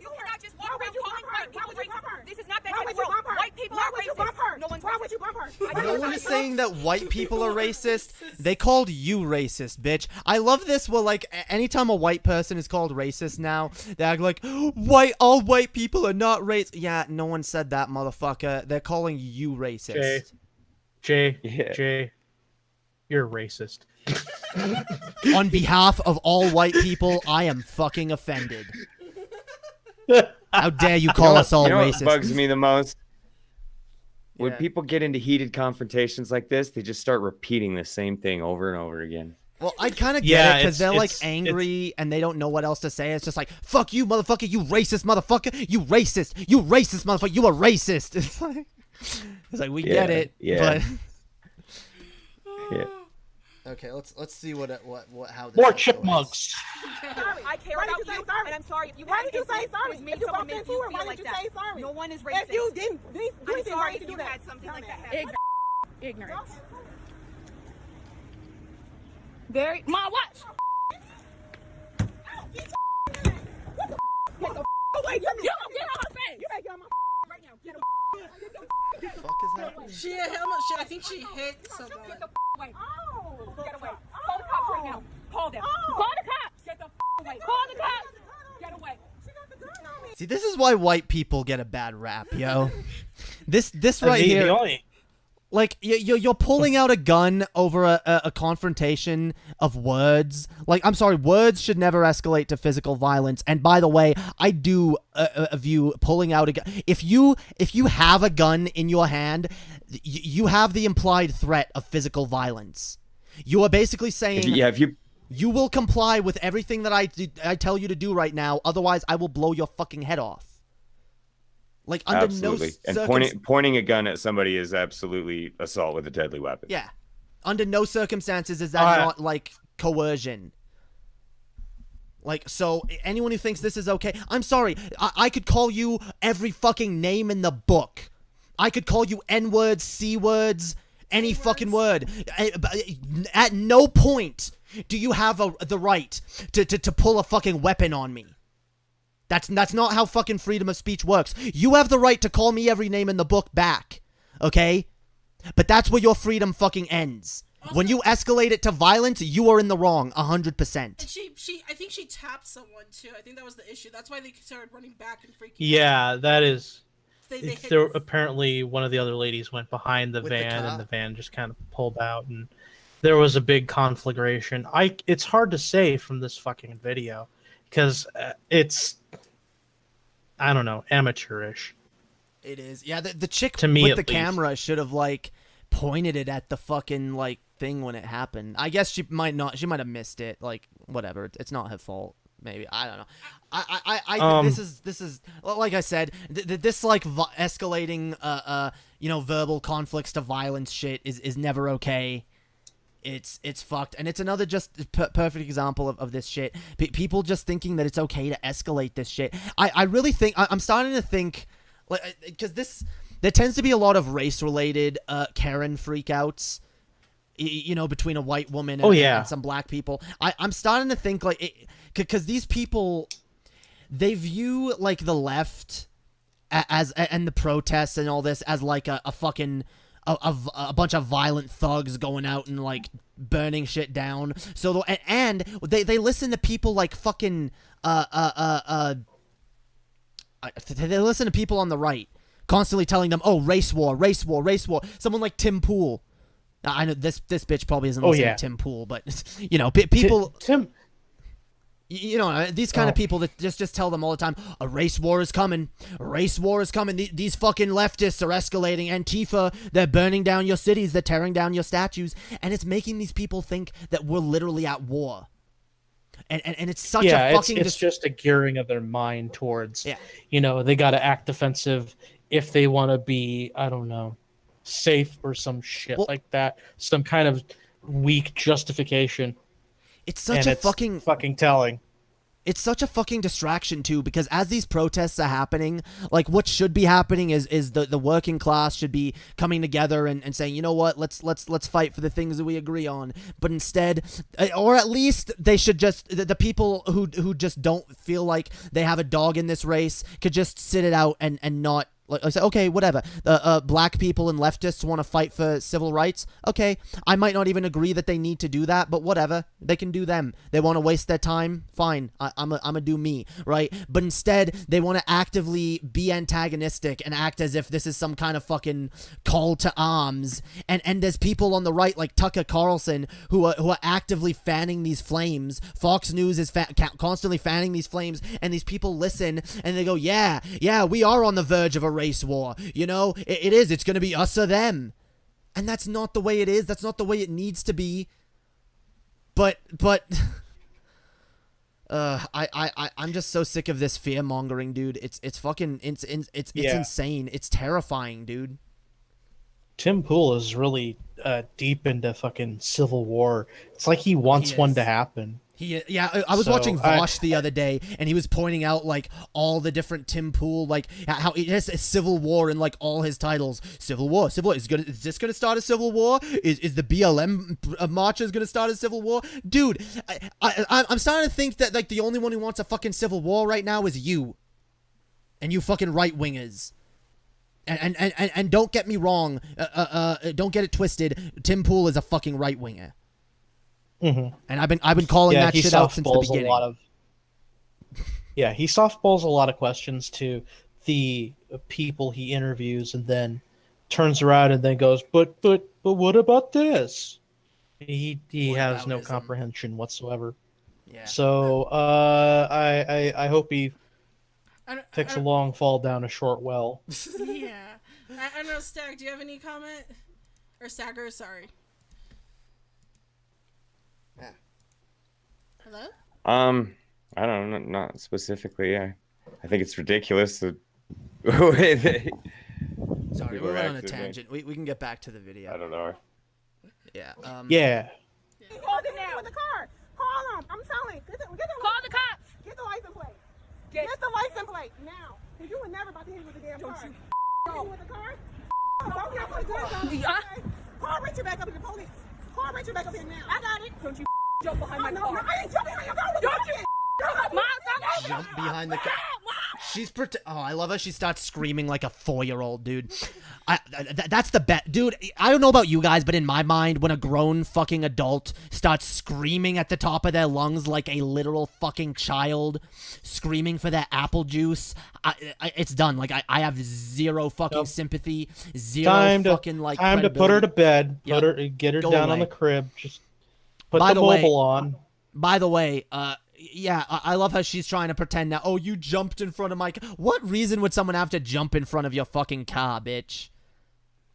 You cannot just walk around calling white people racist. This is not that Why kind would of you world. bump her? White people Why are would you racist. bump her? No one's Why would you bump her? No one is saying that white people are racist. They called you racist, bitch. I love this. Well, like anytime a white person is called racist now, they act like all white people are not racist. Yeah, no one said that, motherfucker. They're calling you racist. Jay, Yeah. you're racist. On behalf of all white people, I am fucking offended. How dare you call us all You know what racist? bugs me the most? When Yeah. people get into heated confrontations like this, they just start repeating the same thing over and over again. Well, I kind of get Yeah, it because they're like it's- angry and they don't know what else to say. It's just like, fuck you, motherfucker, you racist motherfucker, you racist motherfucker, you a racist. It's like we get it, yeah. but Yeah. okay, let's see what how this More escalates. chipmunks. Sorry, I care Why did about you say you, sorry? and I'm sorry if you Why had did you say it sorry? was me, If you someone bumped made into you her, feel why like did you that. say sorry? No one is racist. If you didn't, I'm sorry if do you that. had something like that happen. Ignorant. Very. Mom, watch. Wait, You don't get on her face. you better get on my right now. Get What the fuck is happening? She hit helmet. I think she hit someone. Wait, Oh. get away. Call the cops right now. Call them. Call the cops. Get the away. Call the cops. Get away. She got the gun on me. See, this is why white people get a bad rap, yo. This right The here. only- Like you're pulling out a gun over a confrontation of words. Like, I'm sorry, words should never escalate to physical violence. And by the way, I do view pulling out a gun. If you have a gun in your hand, you have the implied threat of physical violence. You are basically saying, If you you will comply with everything that I tell you to do right now. Otherwise, I will blow your fucking head off. Like, under absolutely, no and pointing a gun at somebody is absolutely assault with a deadly weapon. Yeah. Under no circumstances is that not, like, coercion. Like, so, anyone who thinks this is okay, I'm sorry, I could call you every fucking name in the book. I could call you N-words, C-words, any fucking word. At no point do you have the right to pull a fucking weapon on me. That's not how fucking freedom of speech works. You have the right to call me every name in the book back, okay? But that's where your freedom fucking ends. Also, when you escalate it to violence, you are in the wrong, 100%. And I think she tapped someone too. I think that was the issue. That's why they started running back and freaking out. Yeah, that is. They apparently, one of the other ladies went behind the van, and the van just kind of pulled out, and there was a big conflagration. It's hard to say from this fucking video because it's, I don't know, amateurish. It is. Yeah, the chick to me, with the camera should have like pointed it at the fucking like thing when it happened. I guess she might have missed it. Like whatever, it's not her fault. Maybe, I don't know. I this is like I said, this like escalating verbal conflicts to violence shit is never okay. It's fucked, and it's another just perfect example of this shit. People just thinking that it's okay to escalate this shit. I really think I'm starting to think, like, because there tends to be a lot of race related Karen freakouts, between a white woman and some black people. I'm starting to think like because these people, they view like the left as and the protests and all this as like a fucking a bunch of violent thugs going out and like burning shit down. So and they listen to people like fucking they listen to people on the right constantly telling them, oh, race war, race war, race war. Someone like Tim Pool. I know this bitch probably isn't listening to Tim Pool, but people Tim. These kind of people that just tell them all the time, a race war is coming. A race war is coming. These fucking leftists are escalating. Antifa, they're burning down your cities. They're tearing down your statues. And it's making these people think that we're literally at war. And it's such a fucking... it's just a gearing of their mind towards, they got to act defensive if they want to be, I don't know, safe or some shit like that. Some kind of weak justification. It's such a fucking telling. It's such a fucking distraction too, because as these protests are happening, like what should be happening is the working class should be coming together and saying, you know what, let's fight for the things that we agree on. But instead, or at least they should just the people who just don't feel like they have a dog in this race could just sit it out and not. Like I said, okay, whatever. Black people and leftists want to fight for civil rights. Okay, I might not even agree that they need to do that, but whatever. They can do them. They want to waste their time. Fine, I'm a do me, right? But instead, they want to actively be antagonistic and act as if this is some kind of fucking call to arms. And there's people on the right like Tucker Carlson who are actively fanning these flames. Fox News is constantly fanning these flames, and these people listen and they go, yeah, we are on the verge of a race war, it is, it's gonna be us or them, and that's not the way it is. That's not the way it needs to be. But I'm just so sick of this fear mongering, dude. It's fucking it's insane. It's terrifying, dude. Tim Pool is really deep into fucking civil war. It's like he wants one to happen. I was watching Vosh the other day, and he was pointing out like all the different Tim Pool, like how it has a civil war in like all his titles. Civil war. Is this gonna start a civil war? Is the BLM marches gonna start a civil war? Dude, I'm starting to think that like the only one who wants a fucking civil war right now is you, and you fucking right wingers. And don't get me wrong. Don't get it twisted. Tim Pool is a fucking right winger. Mm-hmm. And I've been calling that shit out since the beginning. He softballs a lot of questions to the people he interviews, and then turns around and then goes, but what about this? He has no comprehension whatsoever. Yeah. So I hope he takes a long fall down a short well. Yeah. I don't know, Stag, do you have any comment? Or Stagger, sorry. Yeah. Hello? I don't know, not specifically. I think it's ridiculous that Sorry, we went on a tangent. We can get back to the video. I don't know. Yeah. Yeah. Call them now. With the car. Call them. I'm telling. Call the cops. Get the license plate. Get the license plate now. You were never about to hit me with the damn car. Hit me with the car. Don't get my gun on me. Call Richard back up to the police. Call Richard back up here now. I got it. Don't you jump behind my No, car. I ain't jumping behind your car. Don't you? Mom, Jump behind the car. She's I love how she starts screaming like a 4-year-old, dude. That's the bet, dude. I don't know about you guys, but in my mind, when a grown fucking adult starts screaming at the top of their lungs like a literal fucking child, screaming for their apple juice, it's done. Like I have zero fucking sympathy, zero Time to put her to bed. Yep. Put her, get her Go down away. on the crib. Just put By the the way- mobile on. By the way, yeah, I love how she's trying to pretend that, oh, you jumped in front of my car. What reason would someone have to jump in front of your fucking car, bitch?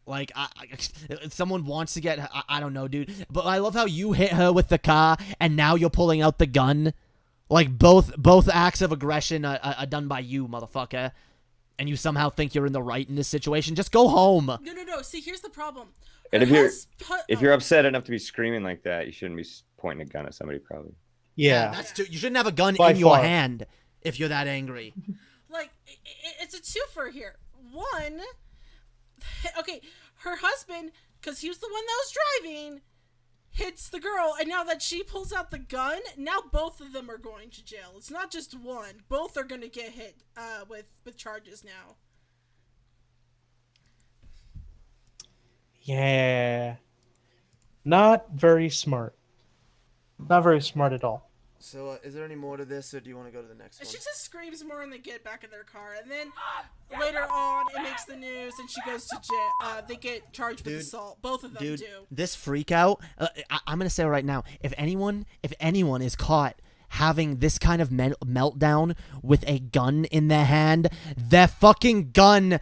Like, someone wants to get, I don't know, dude. But I love how you hit her with the car, and now you're pulling out the gun. Like, both acts of aggression are done by you, motherfucker. And you somehow think you're in the right in this situation. Just go home. No. See, here's the problem. And Her if you're upset enough to be screaming like that, you shouldn't be pointing a gun at somebody, probably. Yeah. That's too. You shouldn't have a gun By in your far. hand if you're that angry. Like, it's a twofer here. One, okay, her husband, because he was the one that was driving, hits the girl, and now that she pulls out the gun, now both of them are going to jail. It's not just one. Both are going to get hit with charges now. Yeah. Not very smart. Not very smart at all. So, is there any more to this, or do you want to go to the next one? She just screams more when they get back in their car, and then later on, it makes the news, and she goes to jail. They get charged with assault. Both of them Dude, do. this freak out, I'm going to say right now, if anyone is caught having this kind of meltdown with a gun in their hand, their fucking gun,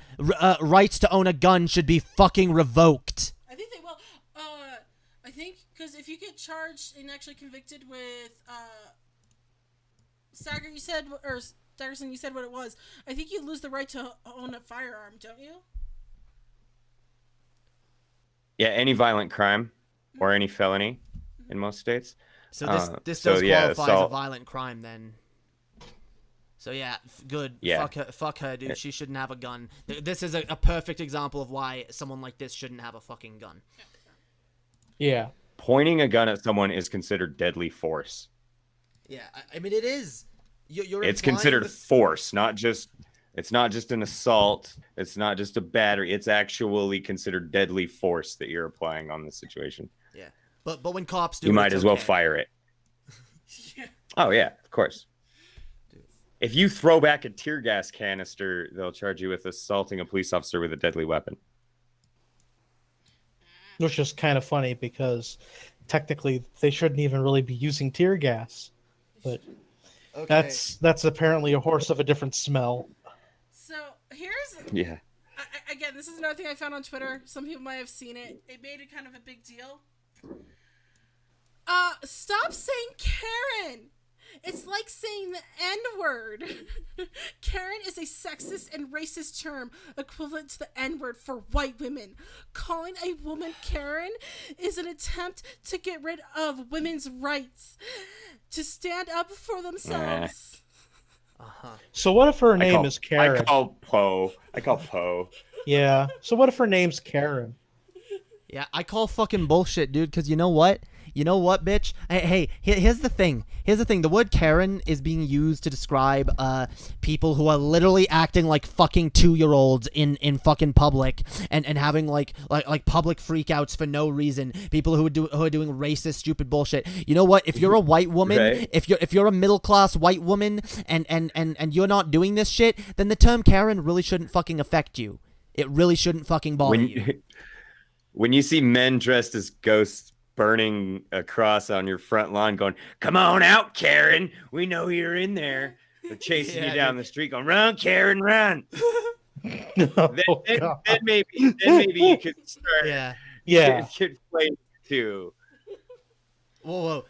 rights to own a gun should be fucking revoked. I think they will. I think because if you get charged and actually convicted with Stagger, you said, or Staggerson, you said what it was. I think you lose the right to own a firearm, don't you? Yeah, any violent crime or any felony in most states. So this does qualify as a assault. violent crime then. So yeah, good. Yeah. Fuck her, dude. She shouldn't have a gun. This is a perfect example of why someone like this shouldn't have a fucking gun. Yeah. Pointing a gun at someone is considered deadly force. Yeah, I mean it is. You're It's implying considered this- force, not just. It's not just an assault. It's not just a battery. It's actually considered deadly force that you're applying on the situation. Yeah, but when cops do, You it, might it's as well okay. fire it. Yeah. Oh yeah, of course. If you throw back a tear gas canister, they'll charge you with assaulting a police officer with a deadly weapon. Which is kind of funny because technically they shouldn't even really be using tear gas. But Okay. that's apparently a horse of a different smell. So here's Yeah. again. This is another thing I found on Twitter. Some people might have seen it. It made it kind of a big deal. Stop saying Karen. It's like saying the N-word. Karen is a sexist and racist term equivalent to the N-word for white women. Calling a woman Karen is an attempt to get rid of women's rights to stand up for themselves. So what if her name is Karen? I call Poe. Yeah. So what if her name's Karen? Yeah, I call fucking bullshit, dude, because you know what? You know what, bitch? Hey, here's the thing. The word Karen is being used to describe people who are literally acting like fucking 2-year-olds in fucking public and having like public freakouts for no reason. People who are doing racist, stupid bullshit. You know what? If you're a white woman, Right. if you're a middle class white woman and you're not doing this shit, then the term Karen really shouldn't fucking affect you. It really shouldn't fucking bother you. When you see men dressed as ghosts burning a cross on your front lawn going, "Come on out, Karen. We know you're in there." They're chasing you down the street going, "Run, Karen, run." then maybe you could start Yeah. could play too. Whoa.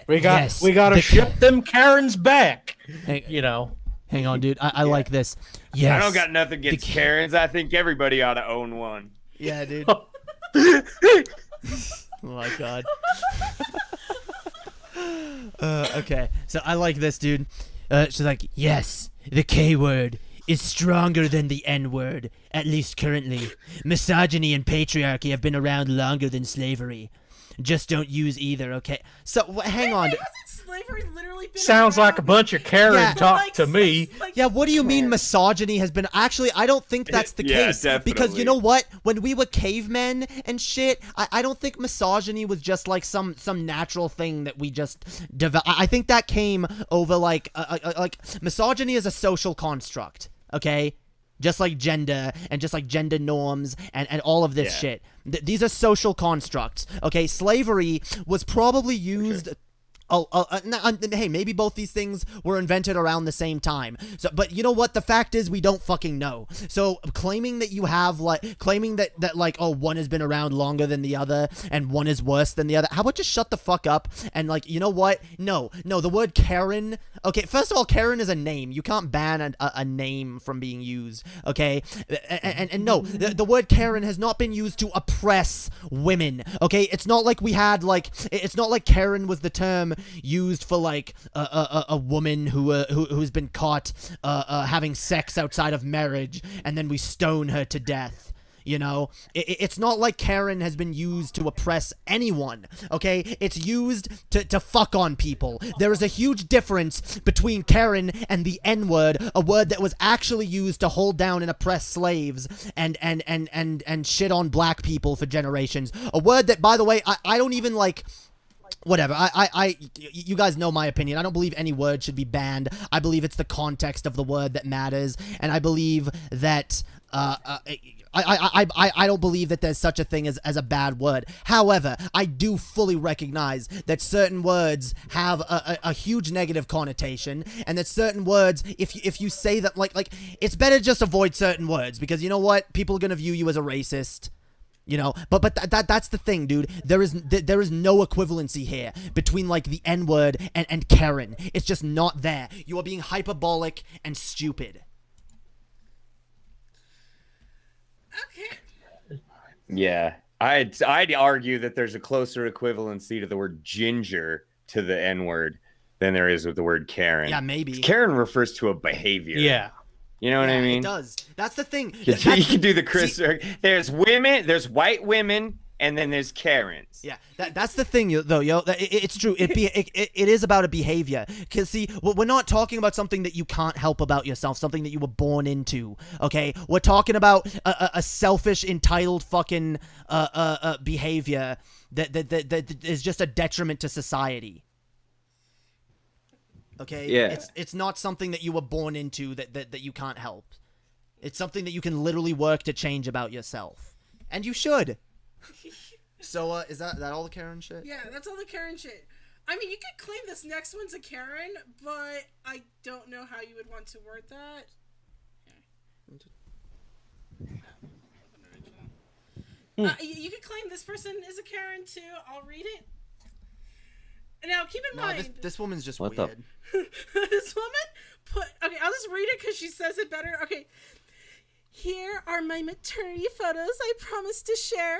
We gotta ship them Karens back. Hey, you know. Hang on, dude. I like this. Yes. I don't got nothing against Karens. I think everybody ought to own one. Yeah, dude. Oh my god. Okay, so I like this, dude. She's like, yes, the K word is stronger than the N-word, at least currently. Misogyny and patriarchy have been around longer than slavery. Just don't use either, okay? So, hang on. Hasn't slavery literally been Sounds like a around? bunch of Karen Yeah. talk to me. Yeah, what do you mean misogyny has been... Actually, I don't think that's the Yeah, case. Because definitely. you know what? When we were cavemen and shit, I don't think misogyny was just like some natural thing that we just developed. I think that came over like misogyny is a social construct, okay? Just like gender and just like gender norms and all of this shit. These are social constructs, okay? Slavery was probably used... hey, maybe both these things were invented around the same time. So, but you know what? The fact is, we don't fucking know. So, claiming that one has been around longer than the other and one is worse than the other. How about just shut the fuck up and like, you know what? No, the word Karen. Okay, first of all, Karen is a name. You can't ban a name from being used. Okay, and no, the word Karen has not been used to oppress women. Okay, it's not like it's not like Karen was the term used for like a woman who's been caught having sex outside of marriage and then we stone her to death. You know, it's not like Karen has been used to oppress anyone, okay? It's used to fuck on people. There is a huge difference between Karen and the N-word, a word that was actually used to hold down and oppress slaves and shit on black people for generations. A word that, by the way, I don't even like... Whatever. You guys know my opinion. I don't believe any word should be banned. I believe it's the context of the word that matters, and I believe that I don't believe that there's such a thing as a bad word. However, I do fully recognize that certain words have a huge negative connotation, and that certain words, if you say that, like it's better to just avoid certain words, because you know what? People are gonna view you as a racist. You know, but that's the thing, dude. There is no equivalency here between like the N-word and Karen. It's just not there. You are being hyperbolic and stupid. Okay. Yeah, I'd argue that there's a closer equivalency to the word ginger to the N-word than there is with the word Karen. Yeah, maybe. Karen refers to a behavior. Yeah. You know what I mean? It does. That's the thing. You can do the Chris. There's women, there's white women, and then there's Karens. Yeah, that's the thing, though, yo. It's true. It is about a behavior. Because, see, we're not talking about something that you can't help about yourself, something that you were born into, okay? We're talking about a selfish, entitled fucking behavior that is just a detriment to society. Okay? Yeah. It's not something that you were born into that you can't help. It's something that you can literally work to change about yourself. And you should. So, is that all the Karen shit? Yeah, that's all the Karen shit. I mean, you could claim this next one's a Karen, but I don't know how you would want to word that. You could claim this person is a Karen too. I'll read it. Now, keep in mind... This woman's just What weird. This woman okay, I'll just read it because she says it better. Okay. Here are my maternity photos I promised to share.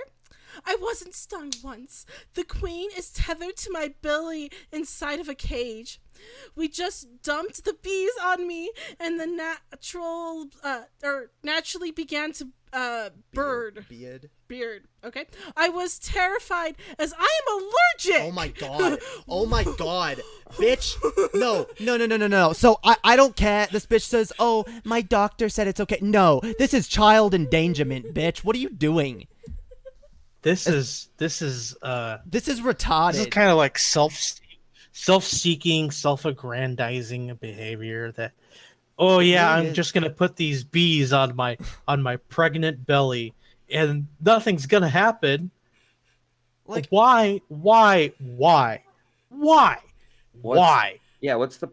I wasn't stung once. The queen is tethered to my belly inside of a cage. We just dumped the bees on me, and the naturally began to beard. Okay. I was terrified as I am allergic. Oh my god. Oh my god. Bitch. No. So I don't care. This bitch says, "Oh, my doctor said it's okay." No, this is child endangerment, bitch. What are you doing? This is retarded. This is kind of like self-seeking, self-aggrandizing behavior that, oh yeah, I'm just gonna put these bees on my pregnant belly and nothing's gonna happen. Like, why? Yeah, what's the...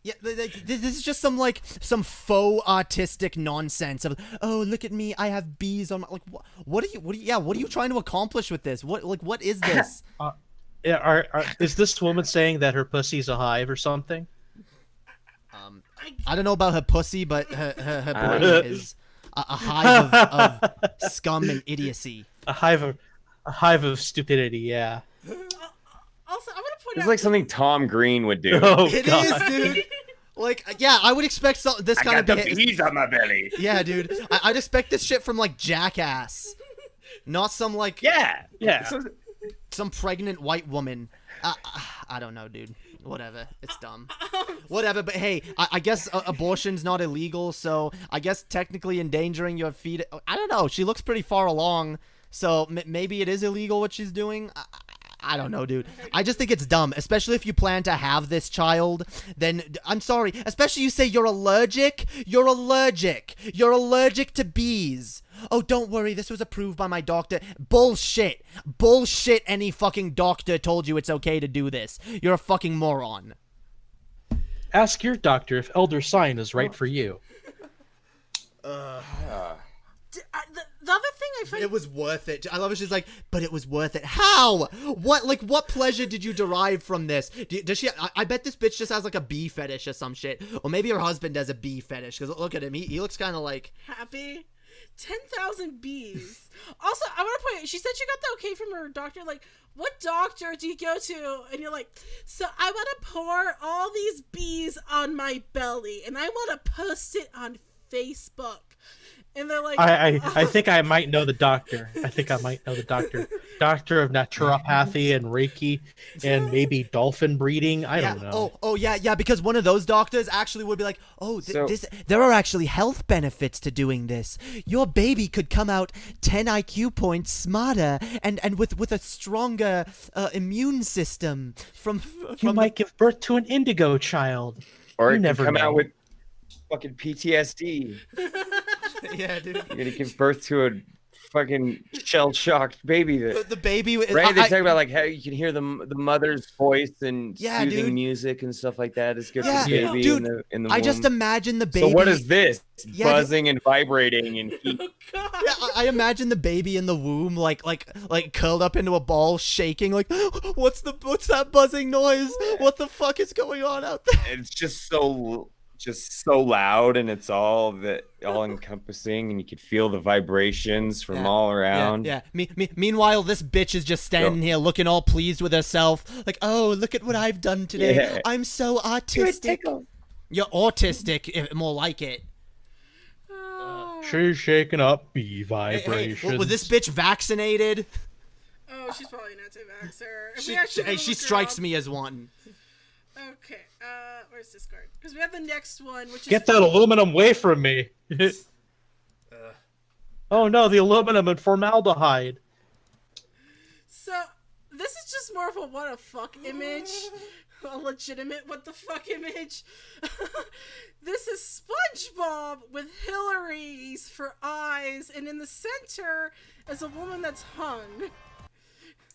Yeah, this is just some faux artistic nonsense of, oh, look at me, I have bees on my, like, what are you trying to accomplish with this? What is this? Is this woman saying that her pussy's a hive or something? I don't know about her pussy, but her brain is a hive of scum and idiocy. A hive of stupidity. Yeah. Also, I'm gonna put It's like something Tom Green would do. Oh, It God. is, dude. Like, yeah, I would expect this kind of bees on my belly. Yeah, dude. I'd expect this shit from like Jackass, not some like some pregnant white woman. I don't know, dude. Whatever. It's dumb. Whatever. But hey, I guess abortion's not illegal, so I guess technically endangering your feet. I don't know. She looks pretty far along, so maybe it is illegal what she's doing. I don't know, dude. I just think it's dumb, especially if you plan to have this child. Then, I'm sorry, especially you say you're allergic. You're allergic. You're allergic to bees. Oh, don't worry, this was approved by my doctor. Bullshit. Bullshit, any fucking doctor told you it's okay to do this. You're a fucking moron. Ask your doctor if elder sign is right for you. The other thing I find... It was worth it. I love it. She's like, but it was worth it. How? What pleasure did you derive from this? Does she... I bet this bitch just has like a bee fetish or some shit. Or maybe her husband has a bee fetish. Because look at him. He looks kind of like... Happy? 10,000 bees. Also, I want to point out, she said she got the okay from her doctor. Like, what doctor do you go to? And you're like, so I want to pour all these bees on my belly. And I want to post it on Facebook. And they're like, I think I might know the doctor. Doctor of naturopathy and Reiki and maybe dolphin breeding. I don't know. Oh yeah, because one of those doctors actually would be like, there are actually health benefits to doing this. Your baby could come out 10 IQ points smarter and with a stronger immune system from You might give birth to an indigo child. Or you it never could come know. out with fucking PTSD. Yeah, dude. You're gonna give birth to a fucking shell-shocked baby. The baby. Right? They talk about like how you can hear the mother's voice and soothing music and stuff like that. It's good for the baby dude, in the I womb. just imagine the baby. So what is this? Yeah, Buzzing and vibrating and heat. oh, God. Yeah, I imagine the baby in the womb, like curled up into a ball, shaking. Like, what's that buzzing noise? What the fuck is going on out there? It's just so loud, and it's all encompassing, and you can feel the vibrations from all around. Yeah. Meanwhile, this bitch is just standing here looking all pleased with herself. Like, oh, look at what I've done today. Yeah. I'm so autistic. You're autistic, more like it. She's shaking up bee vibrations. Hey, was this bitch vaccinated? Oh, she's probably an anti-vaxxer. She strikes me as one. Okay, where's Discord? Because we have the next one, which is... Get that aluminum away from me. Oh no, the aluminum and formaldehyde. So, this is just more of a what the fuck image. A legitimate what the fuck image. This is SpongeBob with Hillary's for eyes, and in the center is a woman that's hung.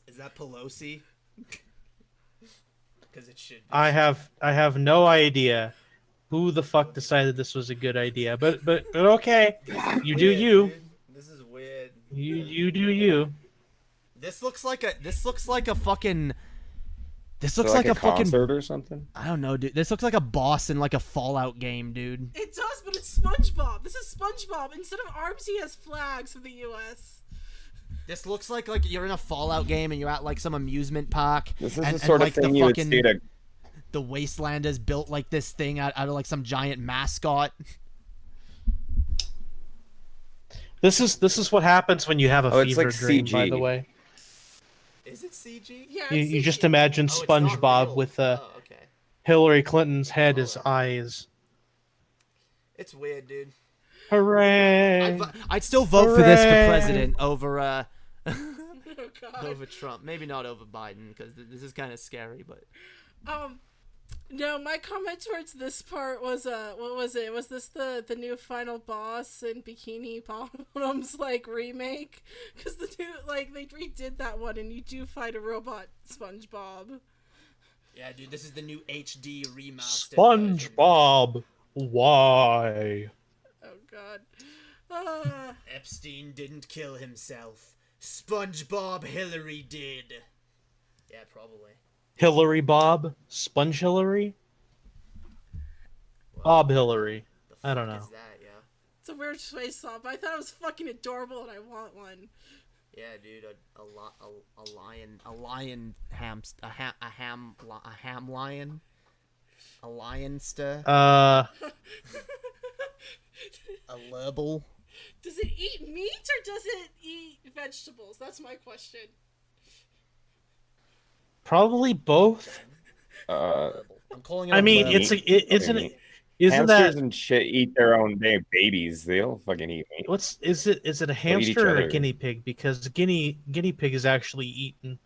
Is that Pelosi? Because it should be. I have no idea who the fuck decided this was a good idea, but okay, you do you. Dude. This is weird. You do you. This looks like a fucking. This So looks like a fucking concert or something. I don't know, dude. This looks like a boss in like a Fallout game, dude. It does, but it's SpongeBob. This is SpongeBob. Instead of arms, he has flags for the U.S. This looks like you're in a Fallout game and you're at like some amusement park. This is and, the sort like, of thing you would see at the Wastelanders built like this thing out of like some giant mascot. This is what happens when you have a fever like dream. CG. By the way, Is it CG? Yeah, you just imagine Oh, it's not SpongeBob real. with Oh, okay. Hillary Clinton's head as eyes. It's weird, dude. Hooray! I'd still vote for this for Hooray. president over Oh, God. over Trump. Maybe not over Biden because this is kind of scary, but No, my comment towards this part was what was it? Was this the new final boss in Bikini Bottom's like remake? Because the new they redid that one, and you do fight a robot SpongeBob. yeah, dude, this is the new HD remastered. SpongeBob, why? Oh God. Epstein didn't kill himself. SpongeBob Hillary did. Yeah, probably. Hillary Bob, Sponge Hillary, Bob Hillary. I don't know. Is that, yeah? It's a weird face swap, but I thought it was fucking adorable, and I want one. Yeah, dude, a lion hamster, a ham lion. A lionster. Uh, A lerbel. Does it eat meat or does it eat vegetables? That's my question. probably both. I'm calling it. I a mean, lerbel. isn't Hamsters that and shit eat their own damn babies. They don't fucking eat meat. is it a each hamster or a other. guinea pig? Because guinea pig is actually eaten.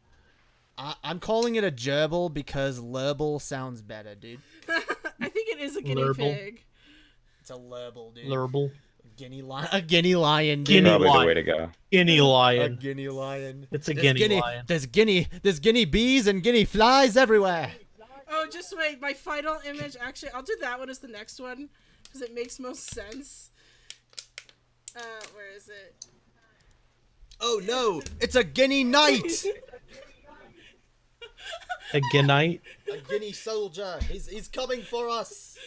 I'm calling it a gerbil because lerbel sounds better, dude. I think it is a guinea Lurble. pig. It's a lerbel, dude. Lurble. A guinea lion, dude. Guinea Probably lion. the way to go. Guinea A lion. guinea lion. It's a There's guinea lion. There's guinea bees and guinea flies everywhere. Oh, just wait. My final image. Actually, I'll do that one as the next one because it makes most sense. Where is it? Oh no, it's a guinea knight. A guinea. A guinea soldier. He's coming for us.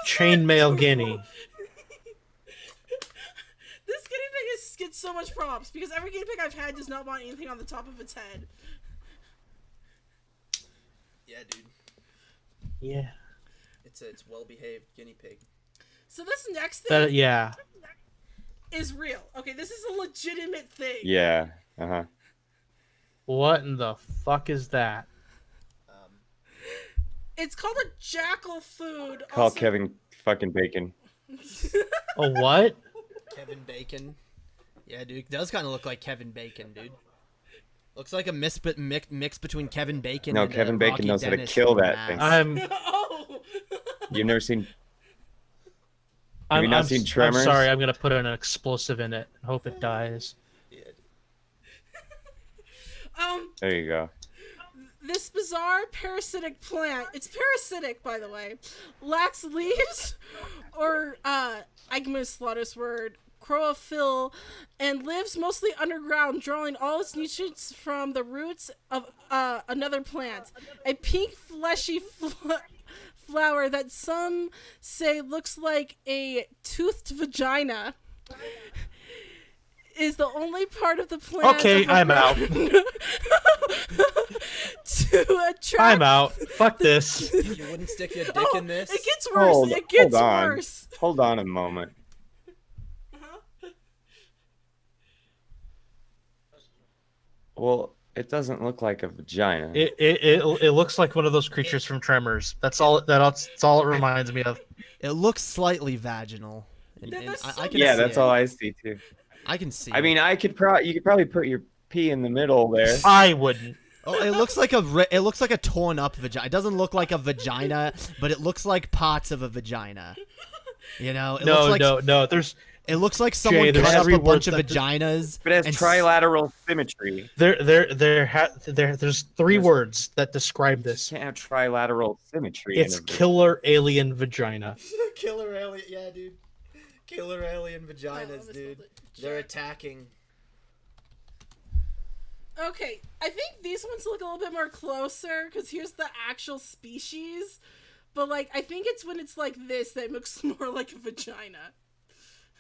Chainmail guinea. This guinea pig gets so much props because every guinea pig I've had does not want anything on the top of its head. Yeah, dude. Yeah. It's well behaved guinea pig. So this next thing Yeah. is real. Okay, this is a legitimate thing. Yeah. Uh-huh. What in the fuck is that? It's called a jackal food. Call also- Kevin fucking Bacon. A what? Kevin Bacon. Yeah, dude. It does kind of look like Kevin Bacon, dude. Looks like a mix between Kevin Bacon No, and Kevin Bacon Rocky knows how to Dennis kill from that Mass. thing. Oh. You've never seen... Have you not seen Tremors? I'm sorry, I'm gonna put an explosive in it. Hope it dies. There you go. This bizarre parasitic plant, it's parasitic by the way, lacks leaves or I'm gonna slaughter this word, chlorophyll, and lives mostly underground, drawing all its nutrients from the roots of another plant. A pink fleshy flower that some say looks like a toothed vagina is the only part of the plant. Okay, I'm out. To attract. I'm out. Fuck this. You wouldn't stick your dick in this? It gets worse. It gets hold on. worse. Hold on a moment. Well, it doesn't look like a vagina. It looks like one of those creatures from Tremors. That's all it reminds me of. It looks slightly vaginal. And I can Yeah, see that's it. all I see too. I can see. I mean, you could probably put your pee in the middle there. I wouldn't. Oh, it looks like a torn up vagina. It doesn't look like a vagina, but it looks like parts of a vagina. You know? No. It looks like someone there's cut up three a bunch words of that- vaginas. But it has and trilateral symmetry. There's three words that describe You this. can't have trilateral symmetry. It's killer alien vagina. Killer alien, yeah, dude. Killer alien vaginas, Oh, dude. They're attacking. Okay, I think these ones look a little bit more closer because here's the actual species. But like, I think it's when it's like this that it looks more like a vagina.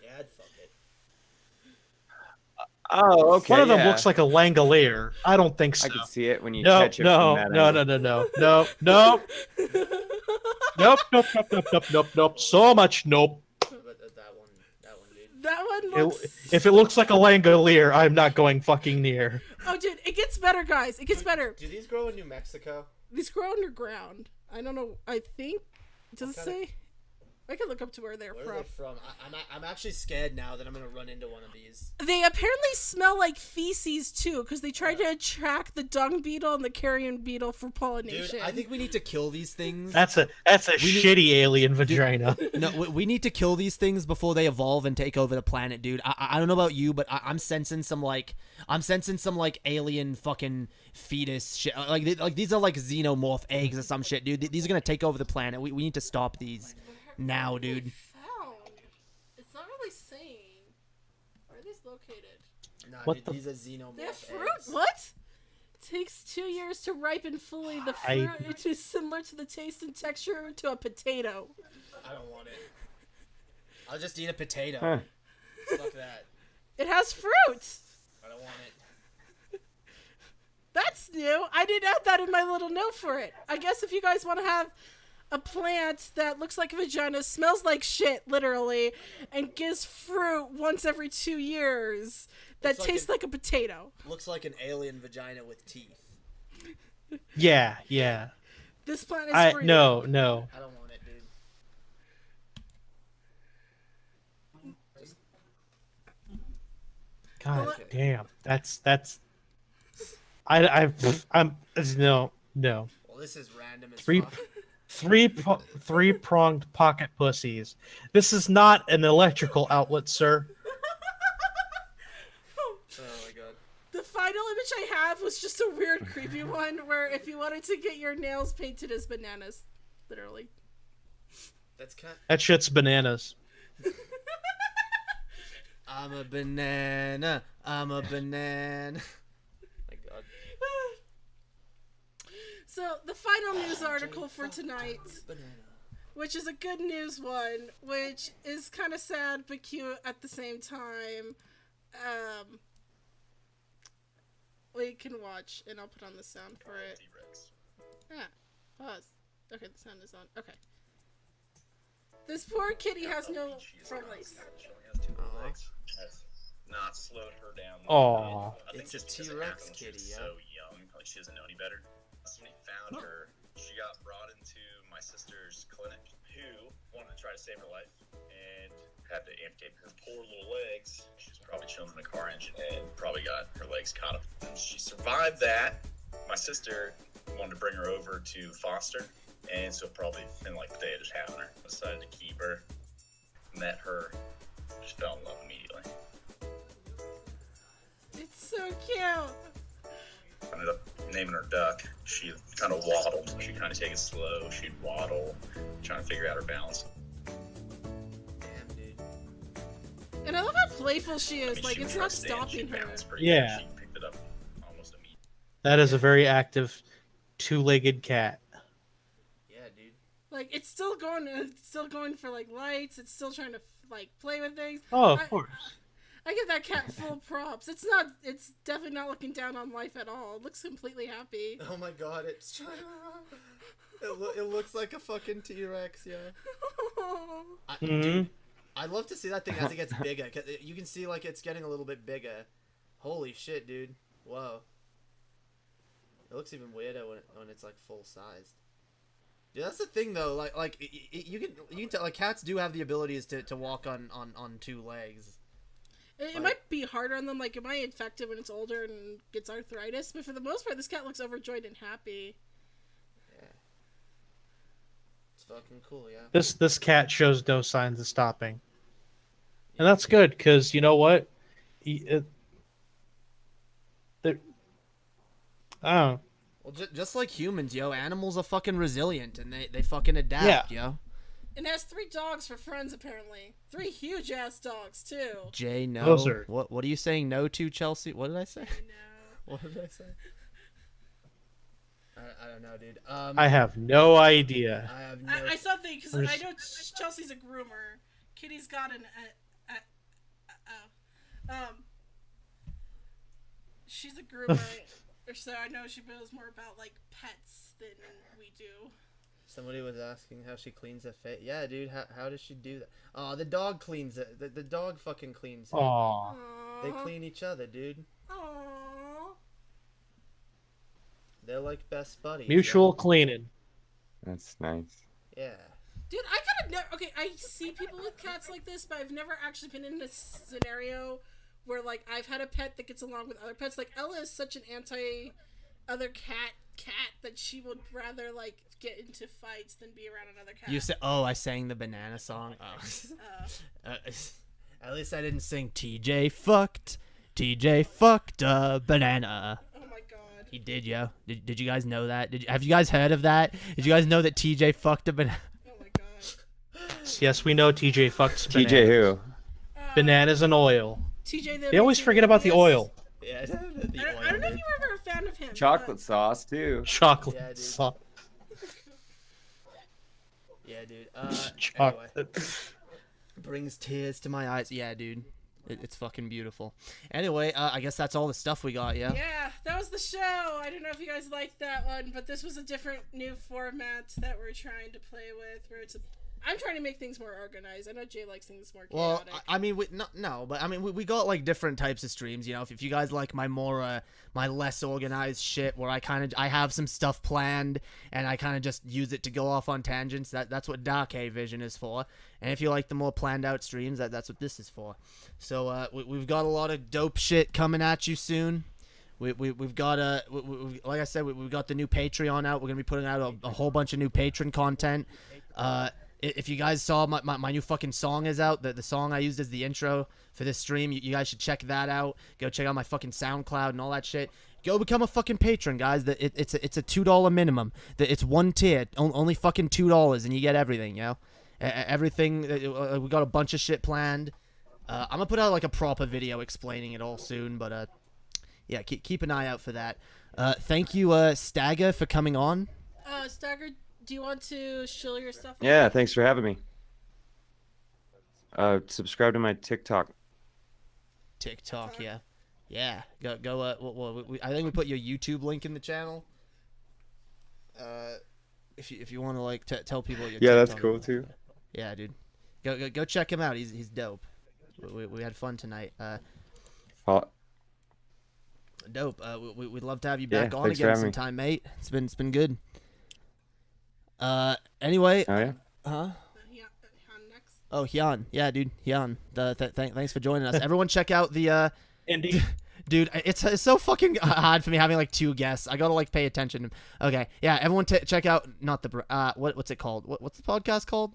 Yeah, I'd fuck it. Oh, okay. One of them yeah. looks like a langolier. I don't think so. I can see it when you No, catch it no, from that no, angle. no, no, no, no, no, nope. So much nope. But that one, dude. That one looks. If it looks like a langolier, I'm not going fucking near. Oh, dude, it gets better, guys. It gets better. Do these grow in New Mexico? These grow underground. I don't know. I think. Does it What kind say? I can look up to where they're Where from. are they from? I'm actually scared now that I'm gonna run into one of these. They apparently smell like feces too, because they tried to attract the dung beetle and the carrion beetle for pollination. Dude, I think we need to kill these things. That's a shitty alien vagina. No, we need to kill these things before they evolve and take over the planet, dude. I don't know about you, but I'm sensing some alien fucking fetus shit. Like these are like xenomorph eggs or some shit, dude. These are gonna take over the planet. We need to stop these now, dude. Found. It's not really saying. Where are these located? Nah, What dude, the- these are xenomorph They have fruit. eggs. What? Takes 2 years to ripen fully. The fruit is similar to the taste and texture to a potato. I don't want it. I'll just eat a potato. Huh. Fuck that. It has fruit. I don't want it. That's new. I didn't add that in my little note for it. I guess if you guys want to have a plant that looks like a vagina, smells like shit, literally, and gives fruit once every 2 years, that tastes like a potato. Looks like an alien vagina with teeth. Yeah. This plant is for you. No. I don't want it, dude. God damn. That's. I'm no. Well, this is random as Three- fuck. Three-pronged pocket pussies. This is not an electrical outlet, sir. Oh my god. The final image I have was just a weird, creepy one where if you wanted to get your nails painted as bananas, literally. That's kind. That shit's bananas. I'm a banana. I'm a banana. My god. So the final news article for tonight, which is a good news one, which is kind of sad but cute at the same time. We can watch, and I'll put on the sound for it. Yeah, pause. Okay, the sound is on. Okay. This poor kitty has no front legs. Not slowed her down. Aw. I think It's a just because it T-Rex happened when she kitty, was yeah. so young, like she doesn't know any better. Somebody found her. She got brought into my sister's clinic, who wanted to try to save her life and had to amputate her poor little legs. She was probably chilling in a car engine and probably got her legs caught up. And she survived that. My sister wanted to bring her over to foster, and so probably in like the day of just having her, decided to keep her. Met her, just fell in love immediately. It's so cute. Ended up naming her Duck. She kind of waddled. She'd kind of take it slow. She'd waddle, trying to figure out her balance. Damn, dude. And I love how playful she is. I mean, Like, she it's would not try to stand, stopping she'd her. balance pretty Yeah. good. She picked it up almost immediately. That is a very active, two-legged cat. Yeah, dude. Like, it's still going for, like, lights. It's still trying to, like, play with things. Oh, of course. I give that cat full props. It's definitely not looking down on life at all. It looks completely happy. Oh my god, it's trying to run. It looks like a fucking T-Rex, yeah. Dude, I'd love to see that thing as it gets bigger. 'Cause you can see, like, it's getting a little bit bigger. Holy shit, dude. Whoa. It looks even weirder when it's, like, full-sized. Yeah, that's the thing, though. Like you can tell, like, cats do have the abilities to walk on 2 legs. It might be harder on them, like, it might infect it when it's older and gets arthritis, but for the most part, this cat looks overjoyed and happy. Yeah. It's fucking cool, yeah. This cat shows no signs of stopping, and that's good because you know what? I don't know. Well, just like humans, yo, animals are fucking resilient, and they fucking adapt, yo. And has 3 dogs for friends, apparently. 3 huge-ass dogs, too. Jay, no. Those are- What are you saying no to, Chelsea? What did I say? No. What did I say? I don't know, dude. I have no idea. I have no... I saw the, because I know Chelsea's a groomer. Kitty's got an, she's a groomer, so I know she knows more about, like, pets than we do. Somebody was asking how she cleans her face. Yeah, dude, how does she do that? Oh, the dog cleans it. The dog fucking cleans it. Aw. They clean each other, dude. Aww. They're like best buddies. Mutual cleaning. That's nice. Yeah. Dude, I kind of never... Okay, I see people with cats like this, but I've never actually been in a scenario where, like, I've had a pet that gets along with other pets. Like, Ella is such an anti-other cat that she would rather, like, get into fights than be around another cat. You said, I sang the banana song. Oh. At least I didn't sing TJ fucked a banana. Oh my god. He did, yo. Did you guys know that? Have you guys heard of that? Did you guys know that TJ fucked a banana? Oh my god. Yes, we know TJ fucks bananas. TJ who? Bananas and oil. TJ, They always forget about the oil. Yeah, I don't know if you were ever a fan of him. Chocolate sauce too. Chocolate Yeah, dude. sauce. Yeah, dude. Chocolate. Anyway. Brings tears to my eyes. Yeah, dude. It's fucking beautiful. Anyway, I guess that's all the stuff we got, yeah? Yeah, that was the show. I don't know if you guys liked that one, but this was a different new format that we're trying to play with, where I'm trying to make things more organized. I know Jay likes things more chaotic. Well, I mean, we got like different types of streams. You know, if you guys like my more my less organized shit, where I have some stuff planned and I kind of just use it to go off on tangents. That's what Darké Vision is for. And if you like the more planned out streams, that's what this is for. So we've got a lot of dope shit coming at you soon. We've got like I said, we've got the new Patreon out. We're gonna be putting out a whole bunch of new patron content. If you guys saw my new fucking song is out, the song I used as the intro for this stream, you guys should check that out. Go check out my fucking SoundCloud and all that shit. Go become a fucking patron, guys. It's a $2 minimum. It's one tier, only fucking $2, and you get everything, you know? Everything. We got a bunch of shit planned. I'm gonna put out like a proper video explaining it all soon, but yeah, keep an eye out for that. Thank you, Stagger, for coming on. Stagger, do you want to show your stuff? Yeah, thanks for having me. Subscribe to my TikTok. TikTok, yeah. Go. I think we put your YouTube link in the channel. If you want to like tell people your yeah, TikTok that's cool too. Yeah, dude. Go check him out. He's dope. We had fun tonight. Dope. We'd love to have you back on again sometime, mate. It's been good. Anyway. Oh yeah. Huh? Hyan next. Oh, Hyan. Yeah, dude. Hyan. Thanks for joining us. Everyone check out the Indeed. Dude, it's so fucking hard for me having like two guests. I gotta like pay attention. Okay, yeah, everyone check out not the what's it called? What's the podcast called?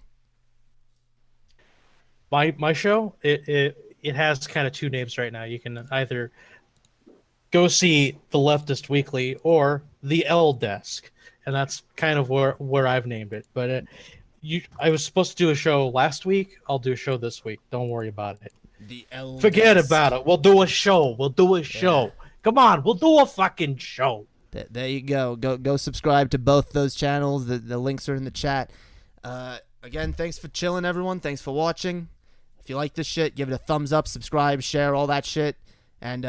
My show it has kind of two names right now. You can either go see The Leftist Weekly or The L Desk, and that's kind of where I've named it. But I was supposed to do a show last week. I'll do a show this week. Don't worry about it. The L Forget Desk. about it. We'll do a show. Yeah. Come on, we'll do a fucking show. There you go. Go subscribe to both those channels. The links are in the chat. Again, thanks for chilling, everyone. Thanks for watching. If you like this shit, give it a thumbs up, subscribe, share, all that shit. And